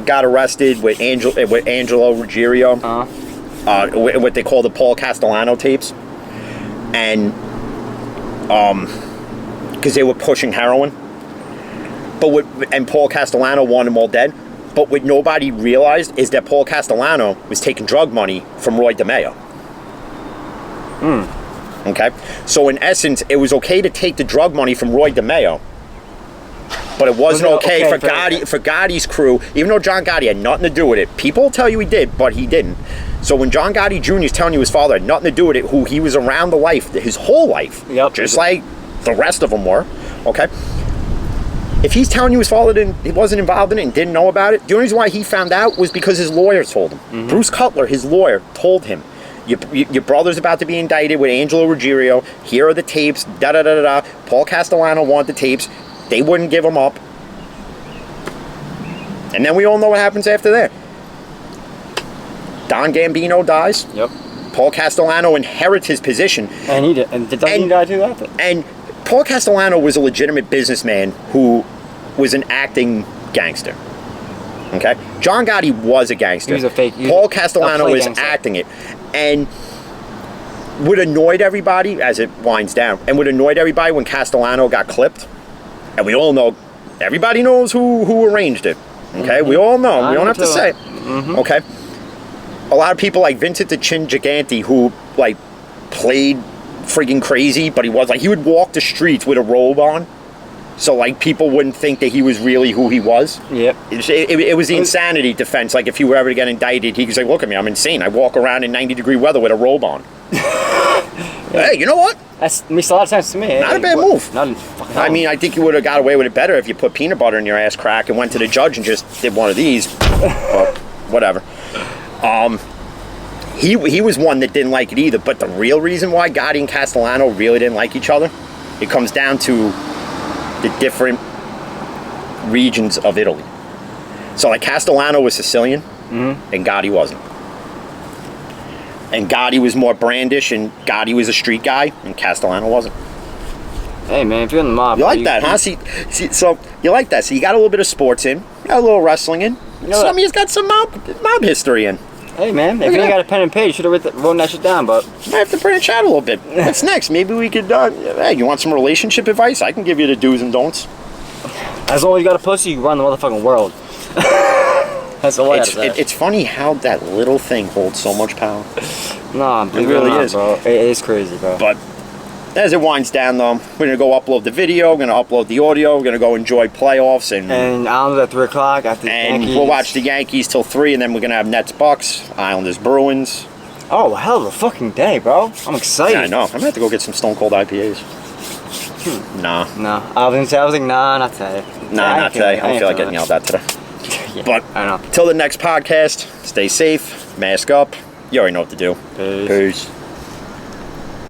Speaker 1: got arrested with Angelo Ruggiero, what they call the Paul Castellano tapes, and because they were pushing heroin, and Paul Castellano wanted them all dead. But what nobody realized is that Paul Castellano was taking drug money from Roy DeMeo. Okay? So in essence, it was okay to take the drug money from Roy DeMeo, but it wasn't okay for Gotti's crew, even though John Gotti had nothing to do with it. People will tell you he did, but he didn't. So when John Gotti Jr. is telling you his father had nothing to do with it, who he was around his whole life, just like the rest of them were, okay? If he's telling you his father he wasn't involved in it and didn't know about it, the only reason why he found out was because his lawyer told him. Mm-hmm. Bruce Cutler, his lawyer, told him, your brother's about to be indicted with Angelo Ruggiero. Here are the tapes, da-da-da-da-da. Paul Castellano wanted the tapes. They wouldn't give them up. And then we all know what happens after that. Don Gambino dies.
Speaker 2: Yep.
Speaker 1: Paul Castellano inherits his position.
Speaker 2: And he did. And doesn't he die too after?
Speaker 1: And Paul Castellano was a legitimate businessman who was an acting gangster. Okay? John Gotti was a gangster.
Speaker 2: He was a fake.
Speaker 1: Paul Castellano was acting it. And what annoyed everybody, as it winds down, and what annoyed everybody when Castellano got clipped, and we all know, everybody knows who arranged it. Okay? We all know. We don't have to say it. Okay? A lot of people like Vincent the Chin Gigante, who, like, played friggin' crazy, but he would walk the streets with a robe on, so, like, people wouldn't think that he was really who he was.
Speaker 2: Yep.
Speaker 1: It was the insanity defense. Like, if he were ever to get indicted, he could say, look at me, I'm insane. I walk around in 90-degree weather with a robe on. Hey, you know what?
Speaker 2: That makes a lot of sense to me.
Speaker 1: Not a bad move.
Speaker 2: Not fucking
Speaker 1: I mean, I think you would have got away with it better if you put peanut butter in your ass crack and went to the judge and just did one of these. But whatever. He was one that didn't like it either. But the real reason why Gotti and Castellano really didn't like each other, it comes down to the different regions of Italy. So like Castellano was Sicilian, and Gotti wasn't. And Gotti was more brandish, and Gotti was a street guy, and Castellano wasn't.
Speaker 2: Hey man, if you're in the mob,
Speaker 1: You like that, huh? See, so you like that. So you got a little bit of sports in, you got a little wrestling in.
Speaker 2: You know
Speaker 1: Some
Speaker 2: what?
Speaker 1: of you's got some mob history in.
Speaker 2: Hey man, if
Speaker 1: Look
Speaker 2: you
Speaker 1: at
Speaker 2: ain't
Speaker 1: that.
Speaker 2: got a pen and page, you should have written that shit down. But
Speaker 1: I have to branch out a little bit. What's next? Maybe we could. Hey, you want some relationship advice? I can give you the do's and don'ts.
Speaker 2: as long as you got a pussy, you run the motherfucking world. That's all I gotta say.
Speaker 1: It's funny how that little thing holds so much power.
Speaker 2: Nah, believe
Speaker 1: It really
Speaker 2: or not,
Speaker 1: is.
Speaker 2: bro. It is crazy, bro.
Speaker 1: But as it winds down, though, we're gonna go upload the video. We're gonna upload the audio. We're gonna go enjoy playoffs and
Speaker 2: Islanders at 3 o'clock after the Yankees.
Speaker 1: we'll watch the Yankees till 3, and then we're gonna have Nets Bucks, Islanders Bruins.
Speaker 2: Oh, hell of a fucking day, bro. I'm excited.
Speaker 1: Yeah, I know. I'm gonna have to go get some Stone Cold IPAs. Nah,
Speaker 2: No, I was like, nah, not today.
Speaker 1: not today. I don't feel like getting yelled at today.
Speaker 2: Yeah,
Speaker 1: But
Speaker 2: I know.
Speaker 1: till the next podcast, stay safe, mask up. You already know what to do.
Speaker 2: Peace.
Speaker 1: Peace.